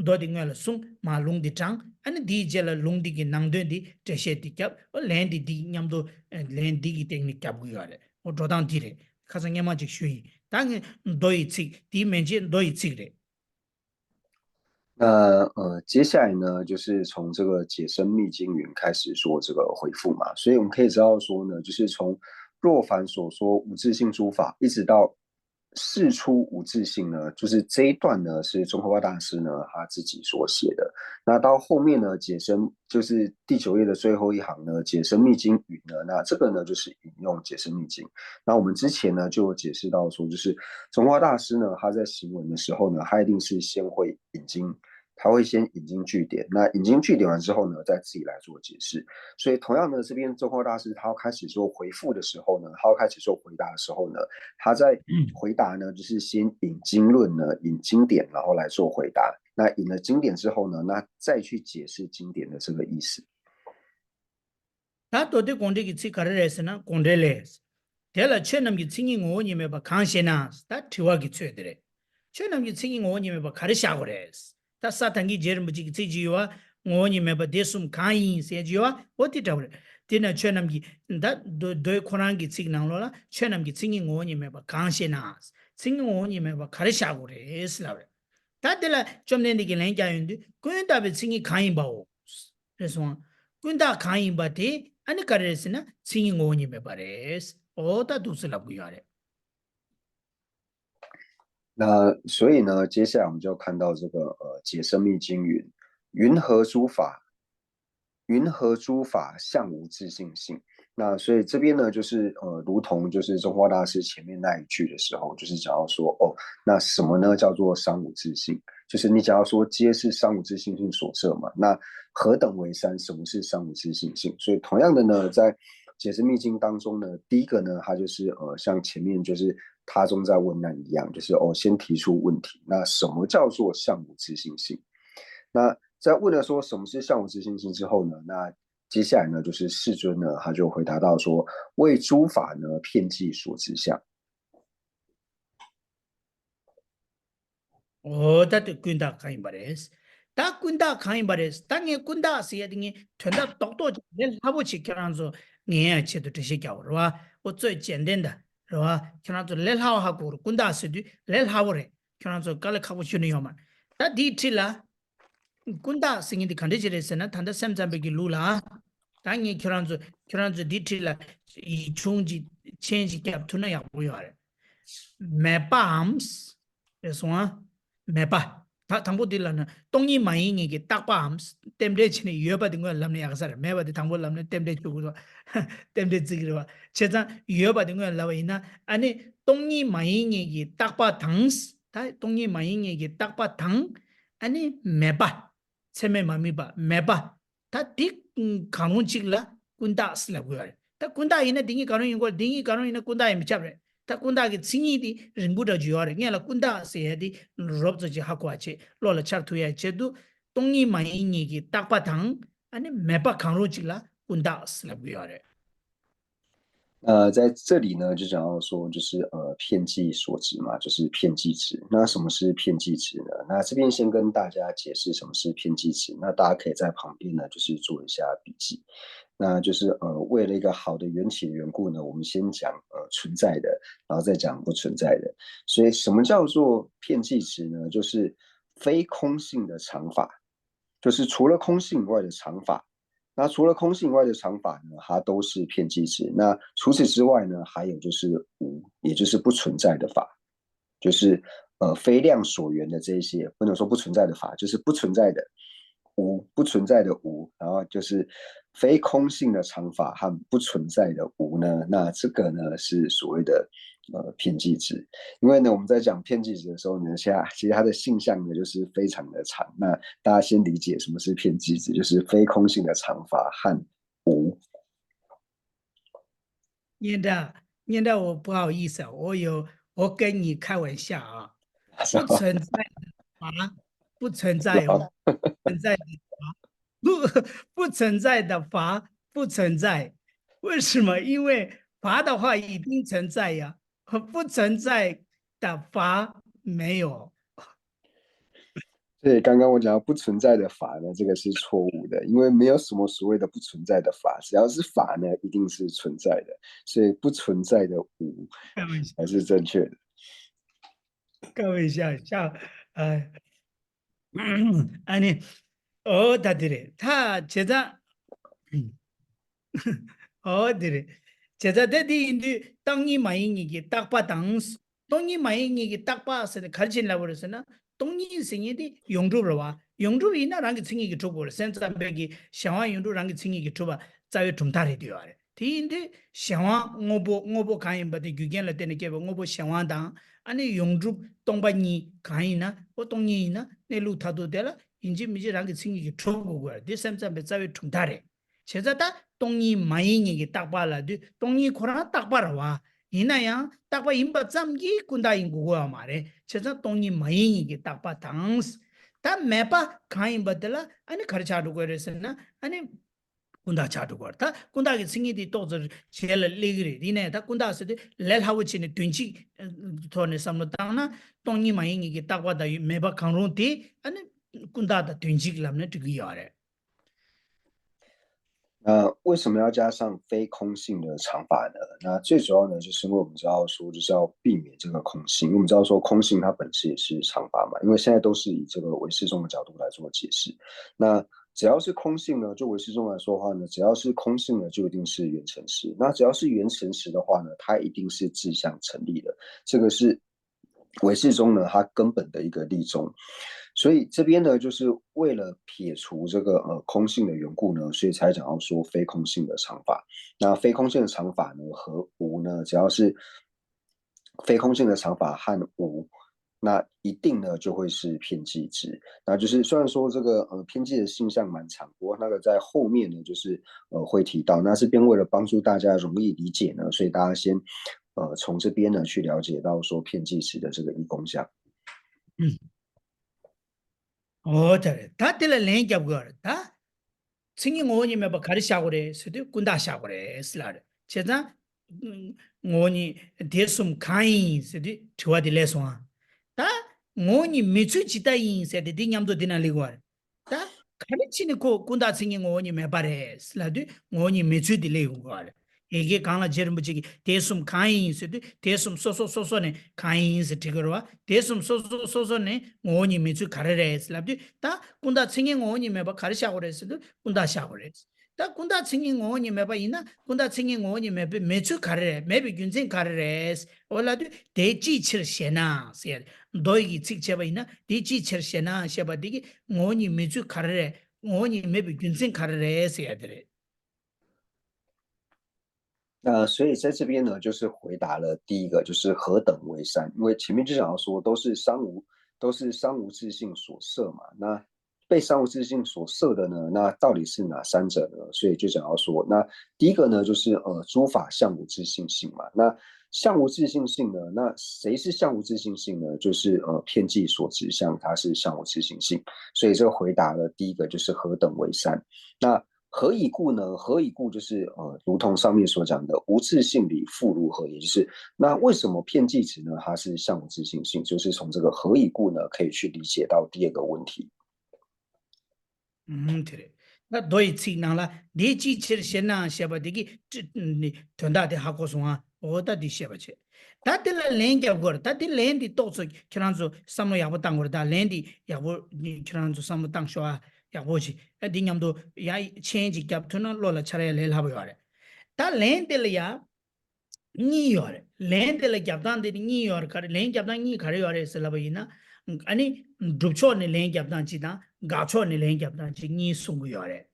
도디 뇌라 숭 마룽디 장 아니 디젤라 룽디기 낭되디 제셰디캡 랜디 디 냠도 랜디기 테크닉 cap고요레 오 조당디레 가상야마직 슈이 당에 도이 치 디멘지 도이 치레 那接下来呢，就是从这个解生密经云开始说这个回复嘛，所以我们可以知道说呢，就是从若凡所说无自性诸法，一直到事出无自性呢，就是这一段呢是宗喀巴大师呢他自己所写的。那到后面呢，解生就是第9页的最后一行呢，解生密经云呢，那这个呢就是引用解生密经。那我们之前呢就有解释到说，就是宗喀巴大师呢他在行文的时候呢，他一定是先会引经。他会先引经据典，那引经据典完之后呢，再自己来做解释。所以同样的，这边宗喀大师他要开始做回复的时候呢，他要开始做回答的时候呢，他在回答呢，就是先引经论呢，引经典，然后来做回答。那引了经典之后呢，那再去解释经典的这个意思。다 도데 곤데기 치 카레레스나 곤데레스 델라 쳇남기 칭이 오니메바 강시나 다 티와기 쳇데레 쳇남기 칭이 오니메바 가르샤고레스 다 사탄기 제르무지기 찌지와 我你们把desum kain se jiwa oti tawre tina chenam gi da do koran gi signal la chenam gi singi ngo ni me ba kanshena singi ngo ni me ba kharisha go re islawe ta de la chomne ni gi len ja yundu kun da be singi kain ba o reswa kun da kain ba te ani karesina singi ngo ni me ba res o ta dusla bu yare 那所以呢，接下来我们就看到这个解生密经云，云何诸法，云何诸法相无自性性。那所以这边呢，就是如同就是中华大师前面那一句的时候，就是讲到说，哦，那什么呢叫做三无自性？就是你假如说皆是三无自性性所摄嘛，那何等为三？什么是三无自性性？所以同样的呢，在解释密经当中呢，第一个呢，它就是像前面就是他中在问难一样，就是先提出问题，那什么叫做相无自性性？那在问了说什么是相无自性性之后呢，那接下来呢，就是世尊呢，他就回答到说，为诸法呢遍计所知相。da de kunda kain bares da kunda kain bares da nge kunda se de nge tunda tok to le habo chi kran zo nge che de shi kya ro wa wo zui jian dian de ro wa kran zo le hao ha go kunda se du le hao re kran zo ka le kha bo chi ni yo ma da di ti la kunda se nge de kan de je se na tanda sam zam be gi lu la da nge kran zo di ti la i chung ji chen ji kya tu na ya bo yo re me pams es wa mepa ta tangbo dilana tongi mai ngi gi takpa am temde chini yoba dingwa lamne yagsar meba de tangbo lamne temde chugo temde zigirwa cheza yoba dingwa lawa ina ani tongi mai ngi gi takpa tangs ta tongi mai ngi gi takpa tang ani mepa cheme mami ba mepa ta dik kanun chigla kunda asla guyare ta kunda ina dingi kanun ingol dingi kanun ina kunda im chabre ta kunda ki tsingi di rinpu da juwa re, nga la kunda siya di robza ji hakwa che, lo la chak tuya che du, tongi ma ingi ki takpa tang, ane mepa kangro chik la kunda sila guya re. 在这里呢，就讲到说，就是片剂所值嘛，就是片剂值。那什么是片剂值呢？那这边先跟大家解释什么是片剂值。那大家可以在旁边呢，就是做一下笔记。那就是为了一个好的缘起的缘故呢，我们先讲存在的，然后再讲不存在的。所以什么叫做片剂值呢？就是非空性的常法，就是除了空性以外的常法。那除了空性以外的常法呢，它都是片剂值。那除此之外呢，还有就是无，也就是不存在的法，就是非量所缘的这一些，不能说不存在的法，就是不存在的无，不存在的无，然后就是非空性的常法和不存在的无呢，那这个呢是所谓的片剂值。因为呢我们在讲片剂值的时候呢，其实它的性象呢就是非常的长。那大家先理解什么是片剂值，就是非空性的常法和无。念的我不好意思啊，我跟你开玩笑啊，不存在的法，不存在哦，存在的法，不存在的法不存在，为什么？因为法的话一定存在呀，不存在的法没有。所以刚刚我讲到不存在的法呢，这个是错误的，因为没有什么所谓的不存在的法，只要是法呢，一定是存在的，所以不存在的无才是正确的。各位想想，아니, 다들이 다 제자, 들이 제자 대디 인디 땅이 마잉이기 딱바 당스 땅이 마잉이기 딱바서 가르치려고 그래서나 땅이 생이디 용주로 와 용주이나 랑기 생이기 주고 센트백이 샤와 용주랑기 생이기 주바 자유 좀 다리 되어야 디인데 샤와 ngobo 가인 바데 규견을 때는 게 ngobo 샤와당 아니 용주 동반이 가이나 어동이나 내루 타도 되라 인지 미지랑기 생이기 주고 거야 디셈sambe 자유 좀 다리 제자다 동이 마잉이기 딱발라도 동이 코라 딱발아와 이나야 딱바 임바 잠기 군다 인구고야 말해 제자 동이 마잉이기 딱바 당스 다 매바 가인 버들라 아니 가르쳐도 그랬으나 아니 군다 차도 거다 군다기 생이디 또저 제일 리그리 이네 다 군다스데 렐하우치니 dwi치 토네 삼노다나 동이 마잉이기 딱바다 매바 강론티 아니 군다다 dwi치글람네 되기야래 为什么要加上非空性的常法呢？那最主要呢，就是因为我们知道说，就是要避免这个空性。因为我们知道说，空性它本身也是常法嘛。因为现在都是以这个唯识宗的角度来做解释。那只要是空性呢，就唯识宗来说的话呢，只要是空性呢，就一定是缘成实。那只要是缘成实的话呢，它一定是志向成立的。这个是唯识宗呢，它根本的一个立宗。所以这边呢，就是为了撇除这个空性的缘故呢，所以才讲到说非空性的常法。那非空性的常法呢和无呢，只要是非空性的常法和无，那一定呢就会是偏激值。那就是虽然说这个偏激的现象蛮长，不过那个在后面呢就是会提到。那这边为了帮助大家容易理解呢，所以大家先从这边呢去了解到说偏激值的这个义工项。잘해. 다 때려 랭겨 그거. 다 생기 뭐니 뭐 가르샤고래. 수도 군다샤고래. 슬라르. 제가 뭐니 대숨 카인 수도 좋아디 레송아. 다 뭐니 미추 지다인 세데 딩냠도 디나리고. 다 가르치는 고 군다 생기 뭐니 메바레. 슬라도 뭐니 미추 디레고. 이게 강라 제르무지 대숨 카인 수도 대숨 소소소소네 카인 스티거와 대숨 소소소소네 뭐니 미추 가르레. 슬라도 다 군다 생기 뭐니 메바 가르샤고 그랬어도 군다 샤고 그랬어. 다 군다 생기 뭐니 메바 이나 군다 생기 뭐니 메베 메추 가르레 메비 균생 가르레스 올라도 대지칠 세나 세 너희기 직제바 이나 대지칠 세나 샤바디기 뭐니 메추 가르레 뭐니 메비 균생 가르레스 야들레 那所以在这边呢，就是回答了第一个，就是何等为善？因为前面就讲到说，都是商无自性所摄嘛。那被商无自性所摄的呢，那到底是哪三者呢？所以就讲到说，那第一个呢，就是诸法相无自性性嘛。那相无自性性呢，那谁是相无自性性呢？就是偏计所指向，它是相无自性性。所以这回答了第一个，就是何等为善？那何以故呢？何以故就是如同上面所讲的无自性理复如何，也就是那为什么片剂值呢？它是相无自性性，就是从这个何以故呢，可以去理解到第二个问题。그래. 나 너희 칭나라 네 지칠 신나 샤바디기 ton다데 하고송아 오다디 샤바체. 다들 랭게 거 다들 랭디 또서 키란조 삼노 야보 땅거 다 랭디 야보 니 키란조 삼노 땅쇼아 야보지. 딩냠도 야 체인지 캡투나 로라 차례 렐하고 요래. 다 랭들이야 ni yore len de la gyabdan de ni yor kar len gyabdan ni khare yore selaba ina ani drupcho ne len gyabdan chi da gacho ne len gyabdan chi ni sung yore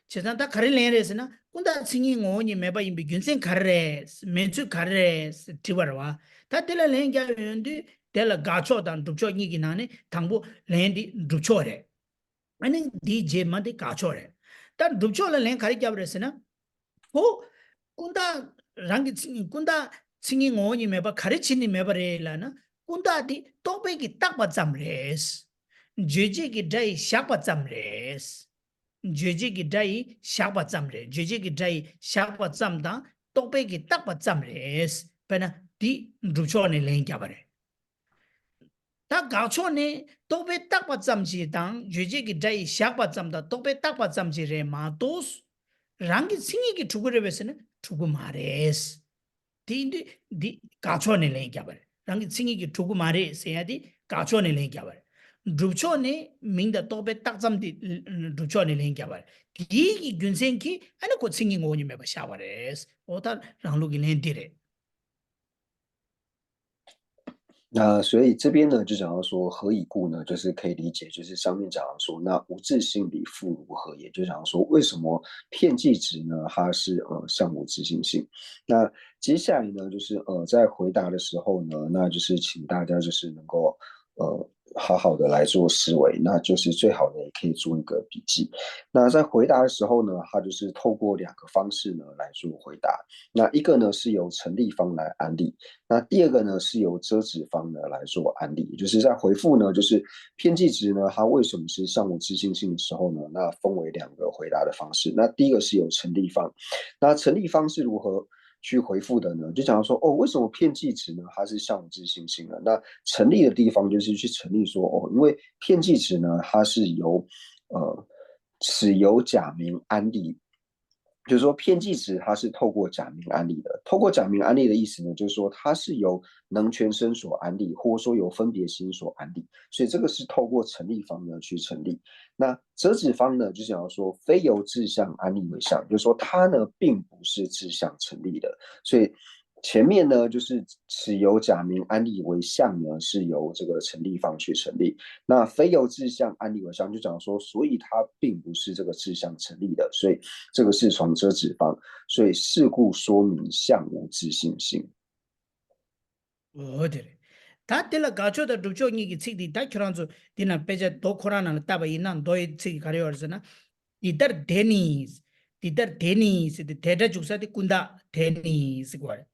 chesan ta khare len res na kunda singi ngo ni meba imbi gyunsen khare menchu khare tiwarwa ta de la len gyabdan de la gacho dan drupcho ni gi na ne thangbo len di drupcho re ani di je ma de gacho re ta drupcho la len khare gyab res na ko kunda rangi kunda singi ngoni meba 가르치니 메바레라나 kunda디 또베기 딱바 잠레스 제제기 다이 샤바 잠레스 제제기 다이 샤바 잠레 제제기 다이 샤바 잠다 또베기 딱바 잠레스 베나 디 루초네 랭갸바레 다 가초네 또베 딱바 잠지당 제제기 다이 샤바 잠다 또베 딱바 잠지레 마도스 랑기 싱이기 두그레베스네 두고 마레스 디 가초네 랭갸바레 랑기 싱이기 두고 마레 세야디 가초네 랭갸바레 루초네 민다 또베 딱잠디 루초네 랭갸바레 디기 균생키 아니 고 싱이 오니 메바 샤바레스 오다 랑루기 렌디레那所以这边呢，就讲到说何以故呢，就是可以理解，就是上面讲到说，那无自性理复如何，也就讲到说为什么片剂值呢，它是相无自性性。那接下来呢，就是在回答的时候呢，那就是请大家就是能够好好的来做思维，那就是最好的也可以做一个笔记。那在回答的时候呢，它就是透过两个方式呢来做回答。那一个呢是由成立方来安利，那第二个呢是由遮止方呢来做安利，也就是在回复呢，就是偏计值呢它为什么是相无自性性的时候呢，那分为两个回答的方式。那第一个是由成立方，那成立方是如何去回复的呢？就讲到说，为什么片剂值呢？它是相无自性性的。那成立的地方就是去成立说，因为片剂值呢，它是由始由假名安利就是说偏记值它是透过假名安立的，透过假名安立的意思呢，就是说它是由能全生所安立，或者说由分别心所安立，所以这个是透过成立方呢去成立。那折止方呢，就想要说非由志向安立为相，就是说它呢并不是志向成立的，所以前面呢就是此由假名安立为相呢，是由这个成立方去成立。那非由志向安立为相，就讲说，所以它并不是这个志向成立的，所以这个是从遮止方，所以是故说明相无自性性。어디래. 다 때라 가초다 두초니기 칙디 다 그런저 디나 베제 도코라나 따바 이난 도이 칙 가려어서나 이더 데니스 이더 데니스 데다 죽사디 군다 데니스 거래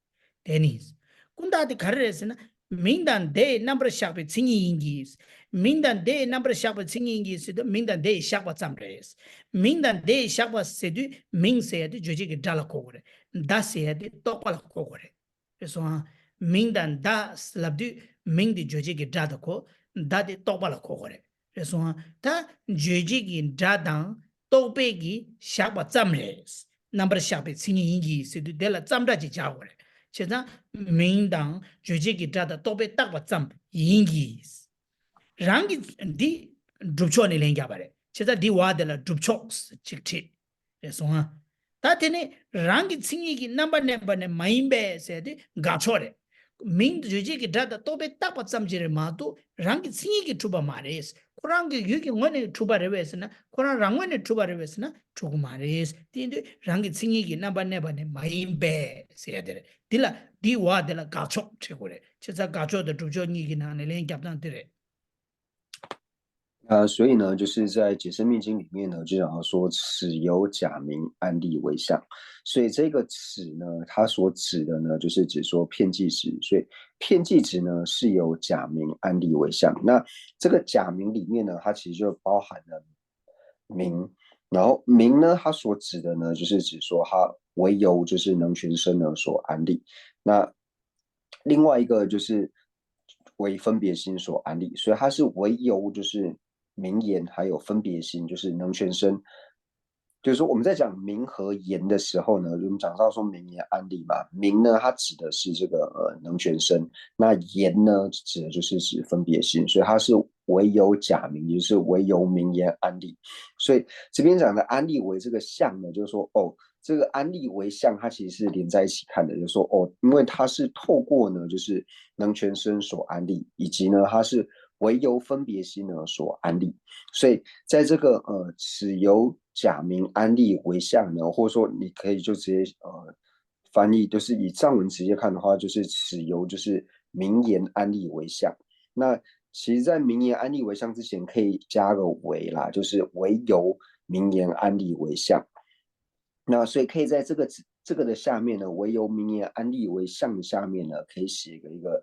데니스 군다디 가르레스나 민단 데 넘버 샤베 칭이인기스 민단 데 넘버 샤베 칭이인기스도 민단 데 샤바 잠레스 민단 데 샤바 세두 민세야디 조지기 달라코고래 다세야디 똑발코고래 그래서 민단 다 슬랍디 민디 조지기 다다코 다디 똑발코고래 그래서 다 조지기 다당 또배기 샤바 잠레스 넘버 샤베 칭이인기스도 데라 잠다지 자고래 제가 민당 조직이 다다 또배 딱바 짬 인기스 랑기 디 드롭초니 랭가바레 제가 디 와델라 드롭초스 직티 그래서 다테네 랑기 칭이기 넘버네 마임베 세디 가초레 민 조직이 다다 또배 딱바 짬지를 마도 랑기 칭이기 투바 마레스 코랑기 유기 원에 투바레베스나 코랑 랑원에 투바레베스나 조구 마레스 딘데 랑기 칭이기 넘버네 마임베 세야데 딜라 디와 딜라 가초 최고래 제가 가초的主角你给那连夹当对嘞所以呢，就是在解释密经里面呢，就讲到说，此由假名安立为相，所以这个此呢，它所指的呢，就是指说片剂值，所以片剂值呢是由假名安立为相。那这个假名里面呢，它其实就包含了名，然后名呢，它所指的呢，就是指说它为由就是能全身呢所安立。那另外一个就是为分别心所安立，所以它是为由就是名言还有分别心，就是能全身。就是说我们在讲名和言的时候呢，我们讲到说名言安立嘛，名呢它指的是这个能全身，那言呢指的就是指分别心，所以它是唯有假名，也就是唯有名言安立。所以这边讲的安立为这个相呢，就是说哦。这个安立为相，它其实是连在一起看的，就是说哦，因为它是透过呢，就是能全身所安立，以及呢，它是唯由分别心呢所安立，所以在这个此由假名安立为相呢，或者说你可以就直接翻译，就是以藏文直接看的话，就是此由就是名言安立为相。那其实，在名言安立为相之前，可以加个为啦，就是唯由名言安立为相。那所以可以在这个的下面呢，唯由名言安立为相的下面呢，可以写一个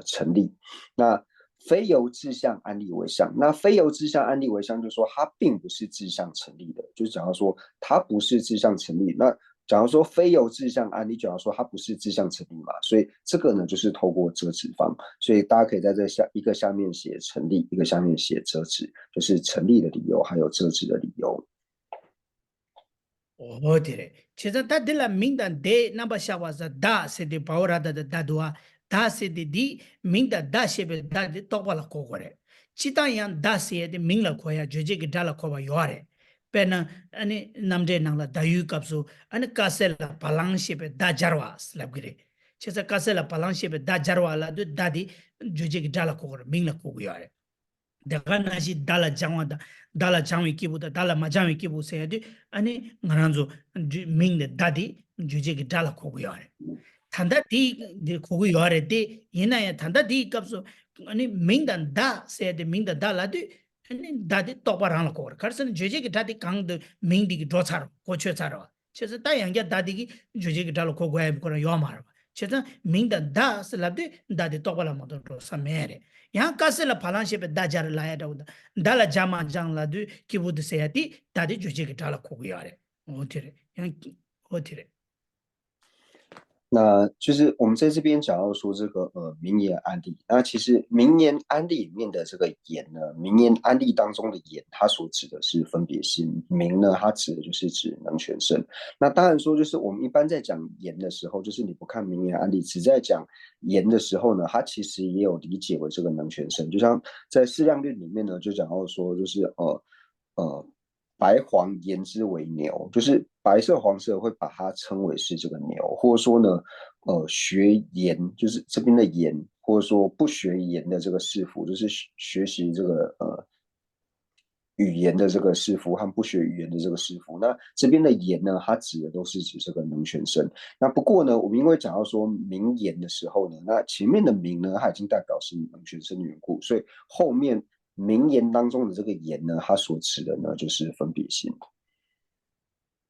成立。那非由志向安立为相，那非由志向安立为相，就是说它并不是志向成立的，就是讲到说它不是志向成立。那假如说非由志向安立，假如说它不是志向成立嘛，所以这个呢就是透过遮止方，所以大家可以在这下面写成立，一个下面写遮止，就是成立的理由还有遮止的理由。어디래 제가 다 딜라 민단 데 넘버 샤와자 다 세디 바오라다 다두아 다 세디 디 민다 다 셰베 다디 똑발라 코고래 치타얀 다 세디 민라 코야 조제기 달라 코바 요아래 페나 아니 남데 나라 다유 갑수 아니 카셀라 발랑 셰베 다 자르와 슬랍그레 제가 카셀라 발랑 셰베 다 자르와라 다디 조제기 달라 코고래 민라 코고 요아래 다가나시 달라 장와다 달라 장위 기부다 달라 마장위 기부 세야디 아니 ngaranzo ming dadi 주제기 달라 코고 요래 탄다 디 코고 요래 디 이나야 탄다 디 갑소 아니 민단 다 세야디 민다 달라디 아니 다디 똑바랑 코고 가르선 주제기 다디 강도 민디기 도차로 고쳐차로 그래서 다 양게 다디기 주제기 달라 코고 해 거라 요마로 그래서 민단 다 슬랍디 다디 똑바랑 모두 사메레 यहाँ कासेला फलांशे पे दाजार लाया डाउदा दाला जामा जांग ला दु कि बुद से आती दादी जुजे के डाला खो गया रे होती रे यहाँ होती रे 那就是我们在这边讲到说这个名言案例，那其实名言案例里面的这个言呢，名言案例当中的言，它所指的是分别心，名呢，它指的就是指能全生。那当然说，就是我们一般在讲言的时候，就是你不看名言案例，只在讲言的时候呢，它其实也有理解为这个能全生。就像在释量论里面呢，就讲到说，就是呃白黄言之为牛，就是白色黄色会把它称为是这个牛，或者说呢，学言就是这边的言，或者说不学言的这个士服，就是学习这个语言的这个士服和不学语言的这个士服。那这边的言呢，它指的都是指这个能全生。那不过呢，我们因为讲到说名言的时候呢，那前面的名呢，它已经代表是能全生的缘故，所以后面名言当中的这个言呢，它所指的呢就是分别心。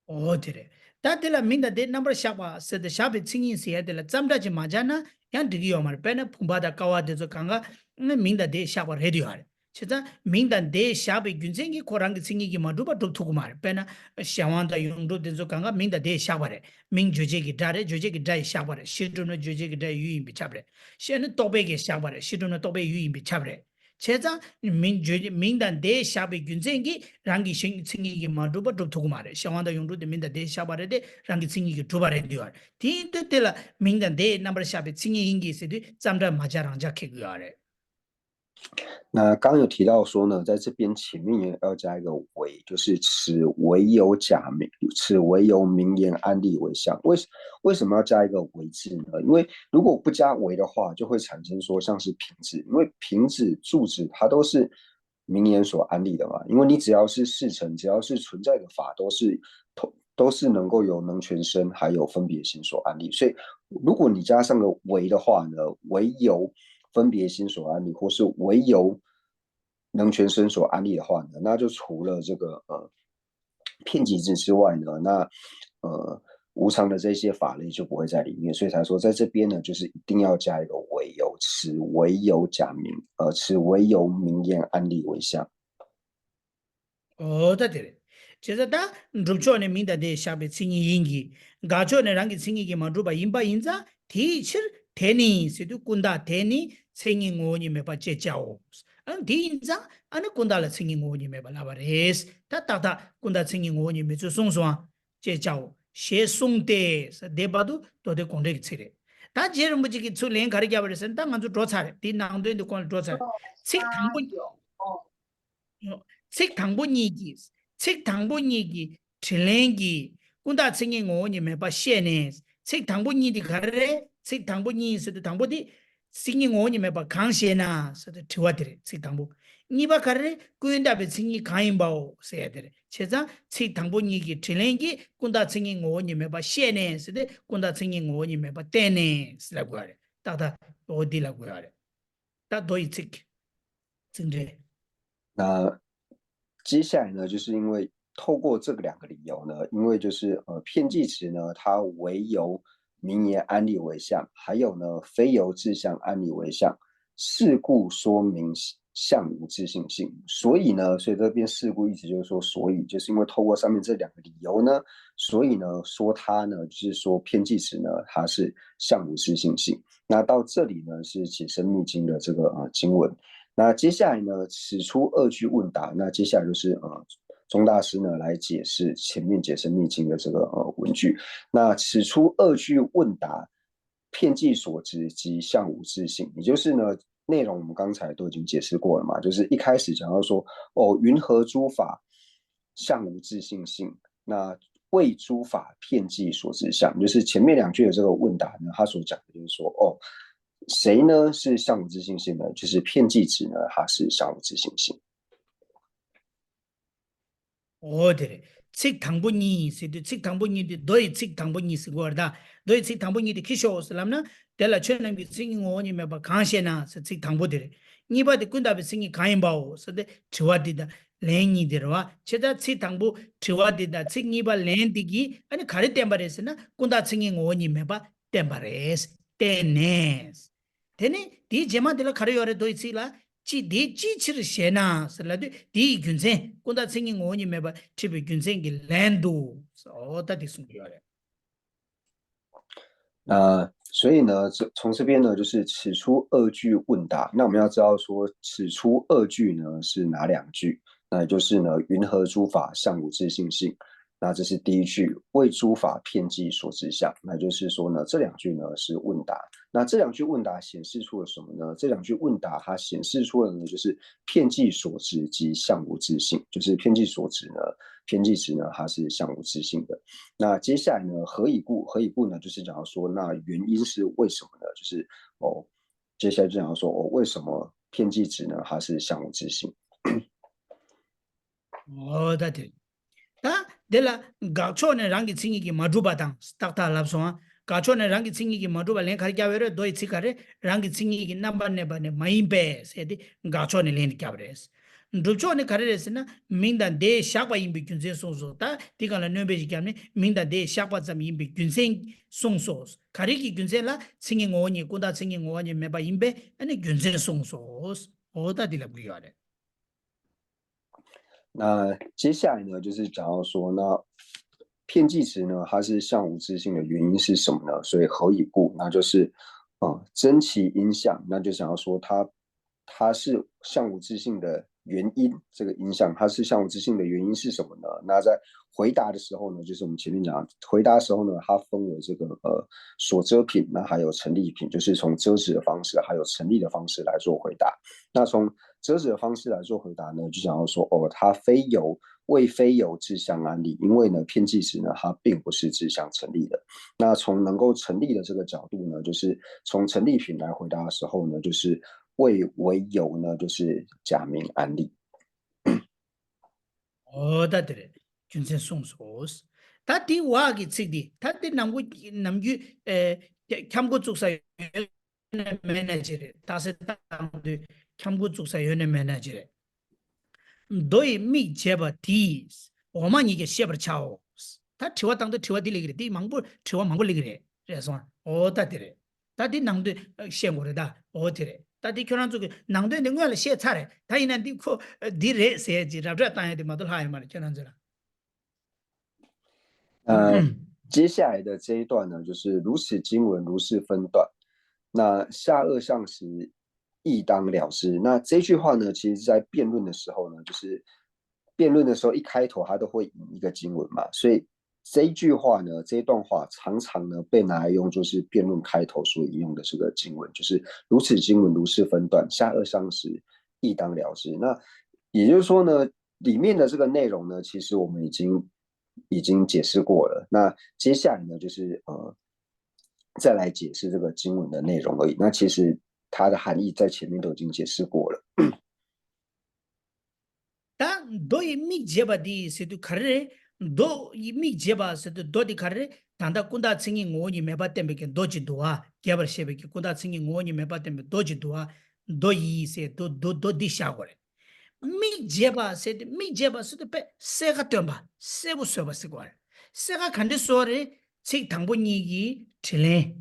哦，对嘞，但对了，明的的 number 下巴是的下边轻音些的了，咱们这嘛家呢，样这个要嘛，别那碰把的高啊的就刚刚那明的的下巴 ready 哈，现在明的的下边均线个扩张个轻音个嘛，都把都突嘛，别那想完的用到的就刚刚明的的下巴嘞，明就这个大的就这个大下巴嘞，西中的就这个大语音比差不嘞，现在东北个下巴嘞，西中的东北语音比差不嘞。제자 민단 대 샤베 균쟁기 랑기 생기기 마두바 도토구마레 샤완다 용도데 민다 대 샤바레데 랑기 생기기 두바레 디와 티데텔라 민단 대 넘버 샤베 생기기 세디 잠다 마자랑자 케구야레 那刚刚有提到说呢，在这边前面也要加一个为，就是此为有假名，此为有名言案例为相。为什么要加一个为字呢？因为如果不加为的话，就会产生说像是平字，因为平字、柱子它都是名言所安立的嘛。因为你只要是事成，只要是存在的法，都是能够有能全生还有分别心所安立。所以如果你加上个为的话呢，为由分别心所安立，或是唯由能全身所安立的话呢，那就除了这个片集子之外呢，那无常的这些法类就不会在里面，所以才说在这边呢，就是一定要加一个唯有，此唯有假名，此唯有名言安立为相。哦，对的，就是他入错呢，明的的下边轻音音个，搞错呢，让个轻音个嘛，入把音把音za，提起天尼是都滚大天尼，轻音我你没把接教，提音za，那滚大了轻音我你没把拉巴的是，他滚大轻音我你没做松松接教，写松的是得把都得滚这个词的，他接着么这个出连卡的家伙的身，当然就做菜，第两顿都光做菜，吃汤不？책 당본이기 책 당본이기 칠랭기 군다 챙긴 거니 매바 셰네 책 당본이디 가르래 책 당본이 서도 당본이 생긴 거니 매바 강셰나 서도 트와드래 책 당본 니바 가르래 군다 베 챙이 가인바오 세야드래 제자 책 당본이기 칠랭기 군다 챙긴 거니 매바 셰네 서도 군다 챙긴 거니 매바 떼네 쓰라고 하래 따다 어디라고 하래 따 도이 책 진짜 那接下来呢，就是因为透过这个两个理由呢，因为就是片剂词呢，它唯由名言安立为相，还有呢非由自相安立为相，是故说明相无自性性。所以这边事故意思就是说，所以就是因为透过上面这两个理由呢，所以呢说它呢就是说片剂词呢它是相无自性性。那到这里呢是解深密经的这个经文。那接下来呢，此出二句问答，那接下来就是钟大师呢来解释前面解释密经的这个文句。那此出二句问答，片剂所指及相无自性，也就是呢内容我们刚才都已经解释过了嘛，就是一开始讲到说云何诸法相无自性性，那为诸法片剂所指相，就是前面两句的这个问答呢，他所讲的就是说谁呢是相无自性性呢？就是片剂子呢，它是相无自性性。어디래? 책 당분이 세도 책 당분이 너희 책 당분이 쓰고다 너희 책 당분이 키쇼스람나 될라 쳐는 게 생긴 거니 매바 강시나 책 당보들 니바데 군다베 생긴 가인바오 서데 저와디다 랭이들와 제다 책 당보 저와디다 책 니바 랭디기 아니 가리 템바레스나 군다 생긴 거니 매바 템바레스 테네스 테네 디 제마들 가려요레 너희 책라 지 지치를 셰나 살라도 디 균생 꼰다 생긴 거니 매바 집에 균생기 랜도 어다 디슨 거래 所以呢，从这边呢，就是此出二句问答。那我们要知道说，此出二句呢是哪两句？那也就是呢，云何诸法相无自性性。那这是第一句，为诸法遍计所知相。那就是说呢，这两句呢是问答。那这两句问答显示出了什么呢？这两句问答它显示出了呢，就是遍计所知及相无自性，就是遍计所知呢，偏计值呢它是相无自性的。那接下来呢，何以故？何以故呢？就是讲到说，那原因是为什么呢？就是接下来就讲到说，为什么偏计值呢它是相无自性？that 다 데라 가초네 랑기 칭이기 마두바당 스타타 랍소아 가초네 랑기 칭이기 마두바 len khar kya vere doi chikare 랑기 칭이기 number ne bane maimbe sedi gachoने len kya veres dulchone khares na minda de shakwa imbi gyunse soso ta tikala nöbe jikyamne minda de shakwa zam imbi gyunse songsos khariki gyunse la 칭이 ngoni kuda 칭이 ngoni meba imbe ane gyunse songsos oda dilab gyare 那接下来呢，就是讲到说，那片计值呢，它是相无自性的原因是什么呢？所以何以故？那就是真其因相，那就想要说它是相无自性的原因，这个因相它是相无自性的原因是什么呢？那在回答的时候呢，就是我们前面讲回答的时候呢，它分为这个所遮品，那还有成立品，就是从遮止的方式还有成立的方式来做回答。那从遮止的方式来做回答呢，就想要说它未非有自相安立，因为呢偏计时呢它并不是自相成立的。那从能够成立的这个角度呢，就是从成立品来回答的时候呢，就是未为有呢，就是假名安立。oda dire gyunse songsos ta di wa gi chigdi ta di namgu kyamgu tsuksa yone manager ta se ta namdu kyamgu tsuksa yone manager doi mi jeba dis oma ni ge shebar chao ta thiwa tang de thiwa diligre di mangbu thiwa mangbu ligre reso oda dire ta di namdu shengore da o dire 다디 교란 쪽에 낭도에 능가를 시에 차례 다이난 디코 디레 세지 라브라 타야디 마들 하이 말 교란 저라 接下来的这一段呢，就是如此经文，如是分段。那下颚相时，亦当了之。那这句话呢，其实在辩论的时候呢，就是辩论的时候一开头，它都会引一个经文嘛，所以这一句话呢，这一段话常常呢被拿来用，就是辩论开头所引用的这个经文，就是如此经文，如是分段，下颚相时，亦当了之。那也就是说呢，里面的这个内容呢，其实我们已经解释过了。那接下来呢，就是再来解释这个经文的内容而已。那其实它的含义在前面都已经解释过了。다 도이 미 제바디 세두 카레 도 이미 제바 세두 도디 카레 단다 군다 칭이 오니 메바템베게 도지 도아 개버 셰베게 군다 칭이 오니 메바템베 도지 도아 도이 세도 도디 샤고레 미 제바 세드 미 제바 세드 페 세가 템바 세부 세바 세고레 세가 간데 소레 치 당보니기 틸레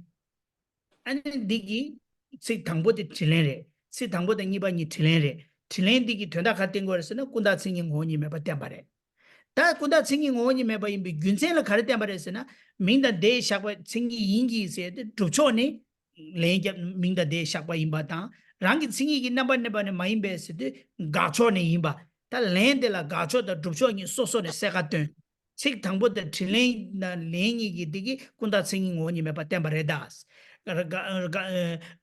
아니 디기 치 당보데 틸레레 치 당보데 니바니 틸레레 틸렌디기 된다 같은 거에서는 군다 칭인 원이 매바 땜바래 다 군다 칭인 원이 매바 임비 균생을 가르때 말했으나 민다 대 샤과 칭이 인기 세데 두초네 레게 민다 대 샤과 임바다 랑기 칭이기 나바네바네 마임베스데 가초네 임바 다 렌데라 가초다 두초니 소소네 세가든 식 당보다 틸렌 나 렌이기 디기 군다 칭인 원이 매바 땜바래다스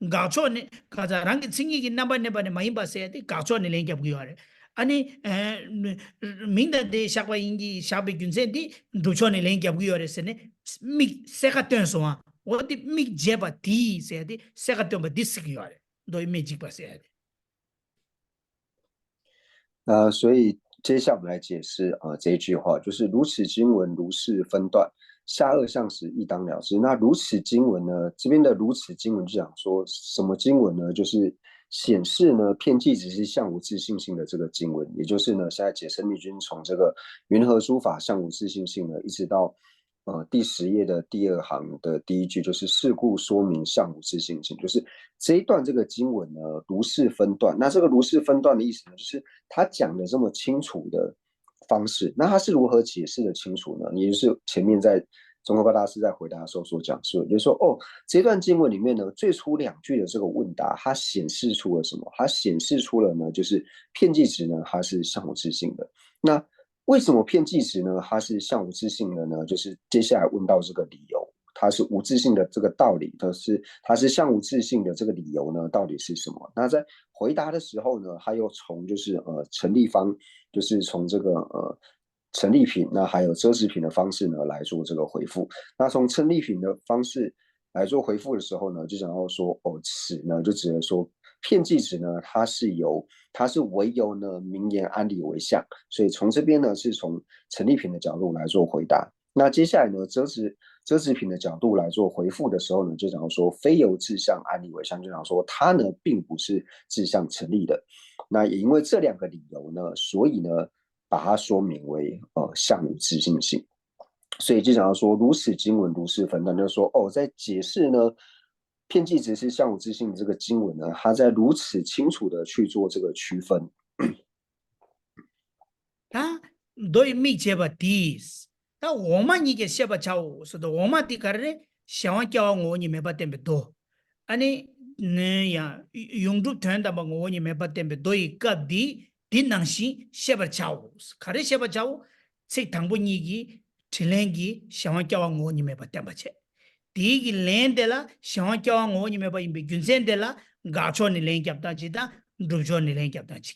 가초네 가자랑기 칭이기 나바네바네 마임바세데 가초네 렌게 부여래 아니 민다데 샤과 인기 샤베 균세디 두초네 렌게 부여래스네 미 세가던소아 어디 미 제바 디 세디 세가던 디스기여래 너 이미지 바세야 所以接下来我们来解释这一句话，就是如此经文，如是分段，下颚相时，亦当了之。那如此经文呢，这边的如此经文就讲说什么经文呢？就是显示呢，遍计只是相无自性性的这个经文，也就是呢，现在解生密君从这个云何诸法相无自性性呢，一直到第10页的第2行的第1句，就是是故说明相无自性性，就是这一段这个经文呢，如是分段。那这个如是分段的意思呢，就是他讲的这么清楚的方式，那他是如何解释的清楚呢？也就是前面在宗喀巴大师在回答的时候所讲述的，就是说，哦，这段经文里面呢，最初2句的这个问答，它显示出了什么？它显示出了呢，就是遍计值呢，它是相无自性的。那为什么遍计值呢，它是相无自性的呢？就是接下来问到这个理由。它是无自性的这个道理，它是相无自性的这个理由呢，到底是什么？那在回答的时候呢，他又从就是成立方，就是从这个成立品，那还有遮止品的方式呢来做这个回复。那从成立品的方式来做回复的时候呢，就想要说哦，此呢就指的说遍计值呢，它是唯有呢名言安理为相，所以从这边呢是从成立品的角度来做回答。那接下来呢，遮止品的角度来做回复的时候呢，就讲说非由自相安理为相，就讲说它呢并不是自相成立的。那也因为这2个理由呢，所以呢把它说明为相无自性性。所以就讲到说如此经文如是分段，就是说哦，在解释呢遍计值是相无自性的这个经文呢，它在如此清楚的去做这个区分。다 너희 미제바 디스 다 오만 이게 셰바 차오 서도 오만 디카르레 샤완 껴와 오니 메바템베 도 아니 네야 용두 된다 뭐 오니 메바템베 도이 갑디 딘낭시 셰바 차오 카레 셰바 차오 세 당분이기 틸랭기 샤완 껴와 오니 메바템바체 디기 렌데라 샤완 껴와 오니 메바 임베 균센데라 가초니 렌캡다지다 루조니 렌캡다지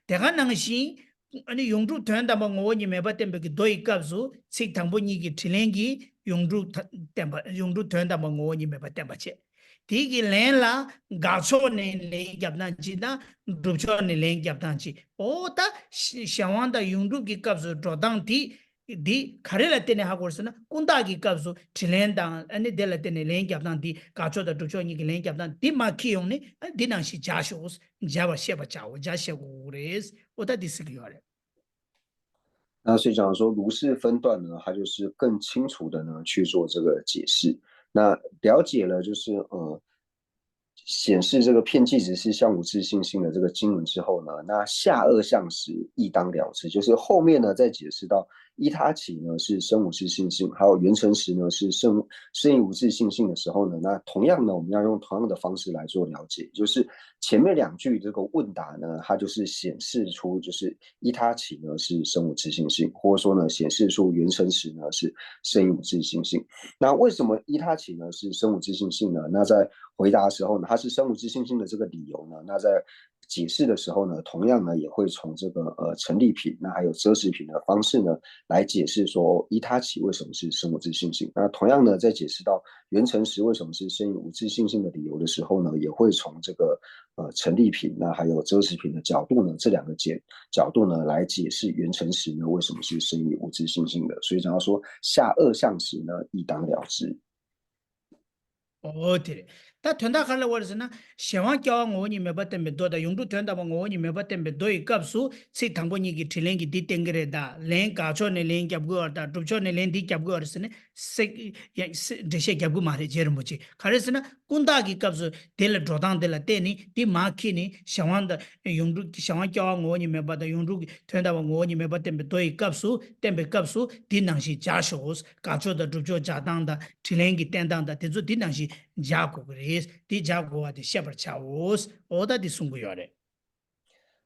대가 낭시 아니 용주 된다 뭐 오니 메바템베 도이 갑수 식 당분이기 틸랭기 용주 템바 용주 된다 뭐 오니 메바템바체 디기 렌라 가초네 렌갑난지다 루초네 렌갑난지 오다 샤완다 용주기 갑수 조당티 디 카레라 테네 하고서나 꾼다기 갑수 틸렌다 아니 델라 테네 렌갑난디 가초다 루초니기 렌갑난 디마키용네 디난시 자쇼스 자바 셰바 자오 자셰고레스 오다 디스기요레那所以讲说如是分段呢，它就是更清楚的呢去做这个解释。那了解了就是显示这个遍计值是相无自性性的这个经文之后呢，那下2项时亦当了之，就是后面呢再解释到依他起呢是生无自性性，还有缘成时呢是生亦无自性性的时候呢，那同样呢我们要用同样的方式来做了解，就是前面2句这个问答呢，它就是显示出就是依他起呢是生无自性性，或者说呢显示出缘成时呢是生亦无自性性。那为什么依他起呢是生无自性性呢？那在回答的时候呢，它是生无自性性的这个理由呢，那在解释的时候呢，同样呢也会从这个成立品，那还有遮止品的方式呢来解释说依他起为什么是生无自性性。那同样呢，在解释到缘成时为什么是生亦无自性性的理由的时候呢，也会从这个成立品，那还有遮止品的角度呢，这2个角度呢来解释缘成时呢为什么是生亦无自性性的。所以讲到说下2项时呢，亦当了之。어디래 다 된다 갈라 버르스나 샤완 껴와 오니 메바템베 도다 용두 된다 뭐 오니 메바템베 도이 갑수 세 당보니기 틸랭기 디땡그레다 랭 가초네 랭 겹고다 둡초네 랭 디겹고르스네 세 데셰 겹고 마레 제르모치 카레스나 꾼다기 갑수 델 조당 델라 테니 디 마키니 샤완다 용두 샤완 껴와 오니 메바다 용두 된다 뭐 오니 메바템베 도이 갑수 템베 갑수 디낭시 자쇼스 가초다 둡초 자당다 틸랭기 땡당다 데조 디낭시 자고 그래서 디 자고한테 셰버 차오스 오다디 송구요래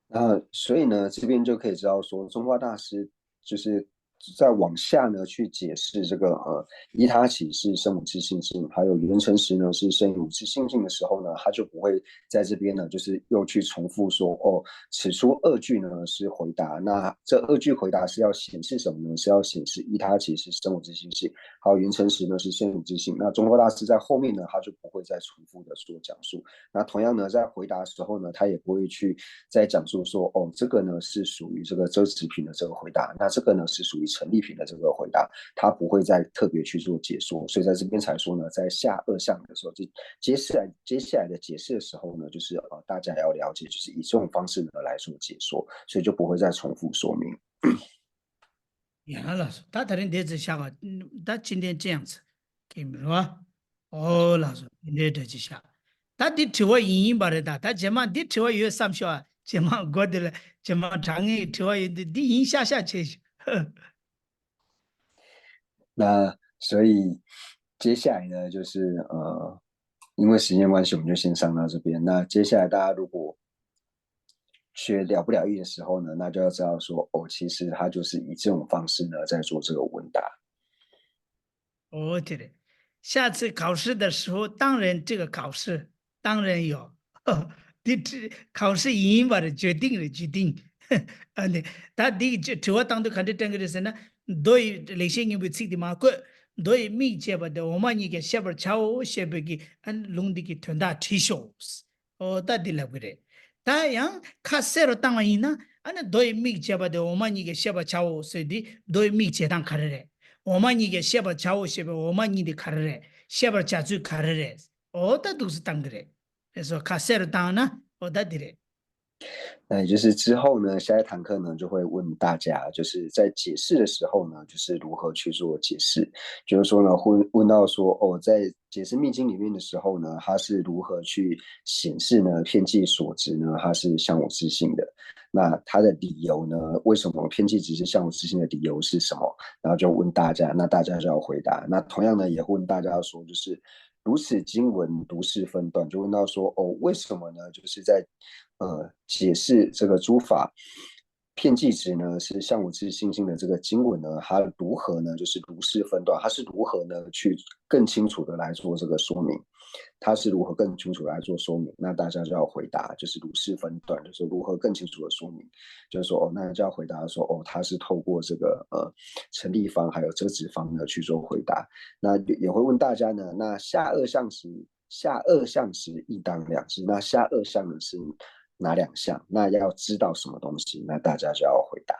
那所以呢，这边就可以知道说，中华大师就是在往下呢去解释这个依他起是生无自性性，还有缘成时呢是生无自性性的时候呢，他就不会在这边呢就是又去重复说哦，此处2句呢是回答，那这2句回答是要显示什么呢？是要显示依他起是生无自性性，还有缘成时呢是生无自性。那中华大师在后面呢，他就不会再重复的做讲述。那同样呢，在回答的时候呢，他也不会去再讲述说哦，这个呢是属于这个遮止品的这个回答，那这个呢是属于成立品的这个回答，他不会再特别去做解说，所以在这边才说呢，在下2项的时候，就接下来的解释的时候呢，就是大家要了解，就是以这种方式呢来做解说，所以就不会再重复说明。呀老师他다른 데서 샤가 다今天这样子给你是吧哦老师今天这就下他的提我引바르다他제마 디提我有삼쇼아 제마 고들 제마 장이提我的引下下去那所以接下来呢，就是因为时间关系，我们就先上到这边。那接下来大家如果学了不了义的时候呢，那就要知道说，哦，其实他就是以这种方式呢在做这个问答。哦，对的，下次考试的时候，当然这个考试当然有，这考试引把的决定，啊，对，他第这我当都看的这个的是呢，对那些人被刺的嘛，对密切吧的，我们一个下边瞧下边个，弄的个团大 T shows，哦，到底了不得，他样卡塞尔当然呢，对密切吧的，我们一个下边瞧，所以的对密切当看的。我们你个下边瞧我下边，我们你的卡勒下边家住卡勒勒，哦，那都是当的嘞。说卡塞尔当呢，哦，那的嘞。那也就是之后呢，下一堂课呢就会问大家，就是在解释的时候呢，就是如何去做解释。就是说呢，问到说，哦，在解释密经里面的时候呢，它是如何去显示呢偏记所值呢？它是相我之性的。那它的理由呢？为什么偏记值是相我之性的理由是什么？然后就问大家，那大家就要回答。那同样呢，也问大家说，就是如此经文如是分段，就问到说，哦，为什么呢？就是在解释这个诸法片剂值呢，是相无自性性的这个经文呢，它如何呢？就是如是分段，它是如何呢去更清楚的来做这个说明？它是如何更清楚地来做说明？那大家就要回答，就是如是分段，就是如何更清楚的说明，就是说哦，那就要回答说哦，它是透过这个成立方还有遮止方呢去做回答。那也会问大家呢，那下二项时一当两知，那下二项呢是哪两项？那要知道什么东西？那大家就要回答。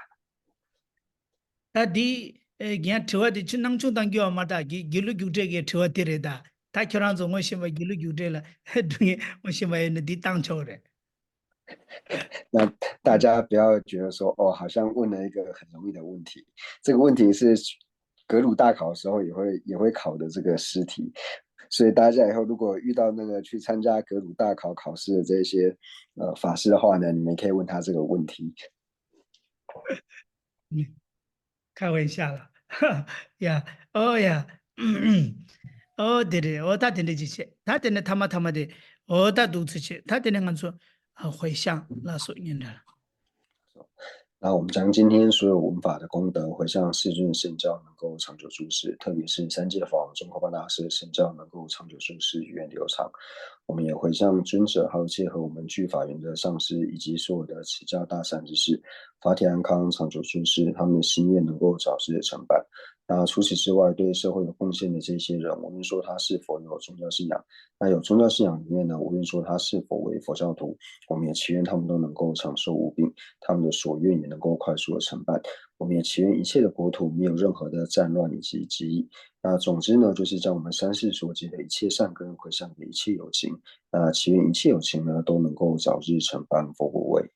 他的讲车的去能充当叫嘛的，给路给这个车的的，他居然总我先把给路给这了，对，我先把那的当车的。那大家不要觉得说哦，好像问了一个很容易的问题。这个问题是格鲁大考的时候也会考的这个试题，所以大家以后如果遇到那个去参加格鲁大考考试的这些法师的话呢，你们可以问他这个问题。嗯，开玩笑了，呀，哦呀，哦对对，哦他真的这些，他真的他妈的，哦他读这些，他真的敢说回向那所应的。那我们将今天所有文法的功德回向世尊圣教，能够长久住世，特别是三界法王中华八大师的圣教能够长久住世，源远流长。我们也回向尊者，还有结合我们具法缘的上师，以及所有的持教大善之士，法体安康，长久住世，他们的心愿能够早日的成办。那除此之外，对社会有贡献的这些人，无论说他是否有宗教信仰，那有宗教信仰里面呢，无论说他是否为佛教徒，我们也祈愿他们都能够长寿无病。他们的所愿也能够快速的成办。我们也祈愿一切的国土没有任何的战乱以及疾疫。那总之呢，就是将我们三世所结的一切善根回向给一切有情。那祈愿一切有情呢都能够早日成办佛果位。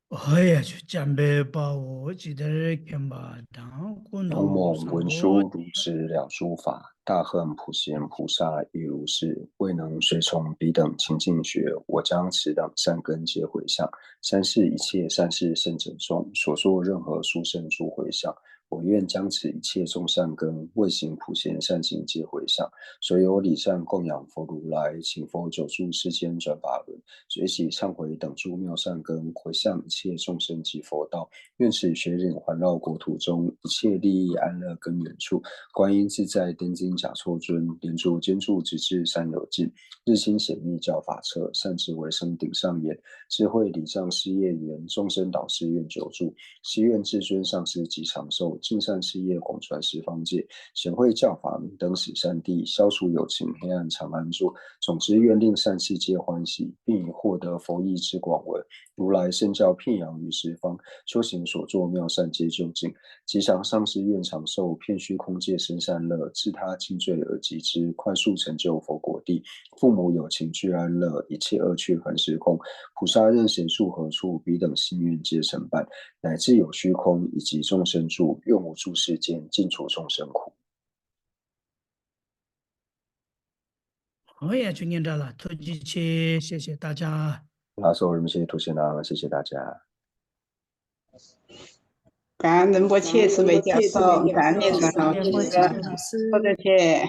哎呀，就讲呗吧，我记得看吧，当滚勇头猛文上多。殊如之两书法，大恨普贤菩萨亦如是。未能随从彼等清净学，我将此等善根皆回向。三世一切善事圣者中，所作任何殊胜诸回向，我愿将此一切众善根，未行普贤善行皆回向。所有礼赞供养佛如来，请佛久住世间转法轮，随喜忏悔等诸妙善根，回向一切众生及佛道。愿此学忍环绕国土中，一切利益安乐根源处。观音自在颠经假错尊，莲柱坚柱直至善有尽。日清显密教法册，善智为生顶上言。智慧礼障事业缘，众生导师愿久住。希愿至尊上师及长寿，尽善事业广传十方界。显慧教法明灯使善地，消除有情黑暗长安住。总之愿令善事皆欢喜，并以获得佛意之广闻。如来圣教遍扬于十方，修行所作妙善皆究竟。吉祥上师愿长寿，遍虚空界生善乐，自他尽罪而极之，快速成就佛果地。父母有情俱安乐，一切恶趣横时空。菩萨任贤处何处，彼等心愿皆成办。乃至有虚空以及众生住，愿无住世间，尽除众生苦。我也就念这了，突击去，谢谢大家。阿寿人谢图谢囊，谢谢大家。感恩仁波切慈悲教授，感恩念慈老谢谢师，波切老师。多谢。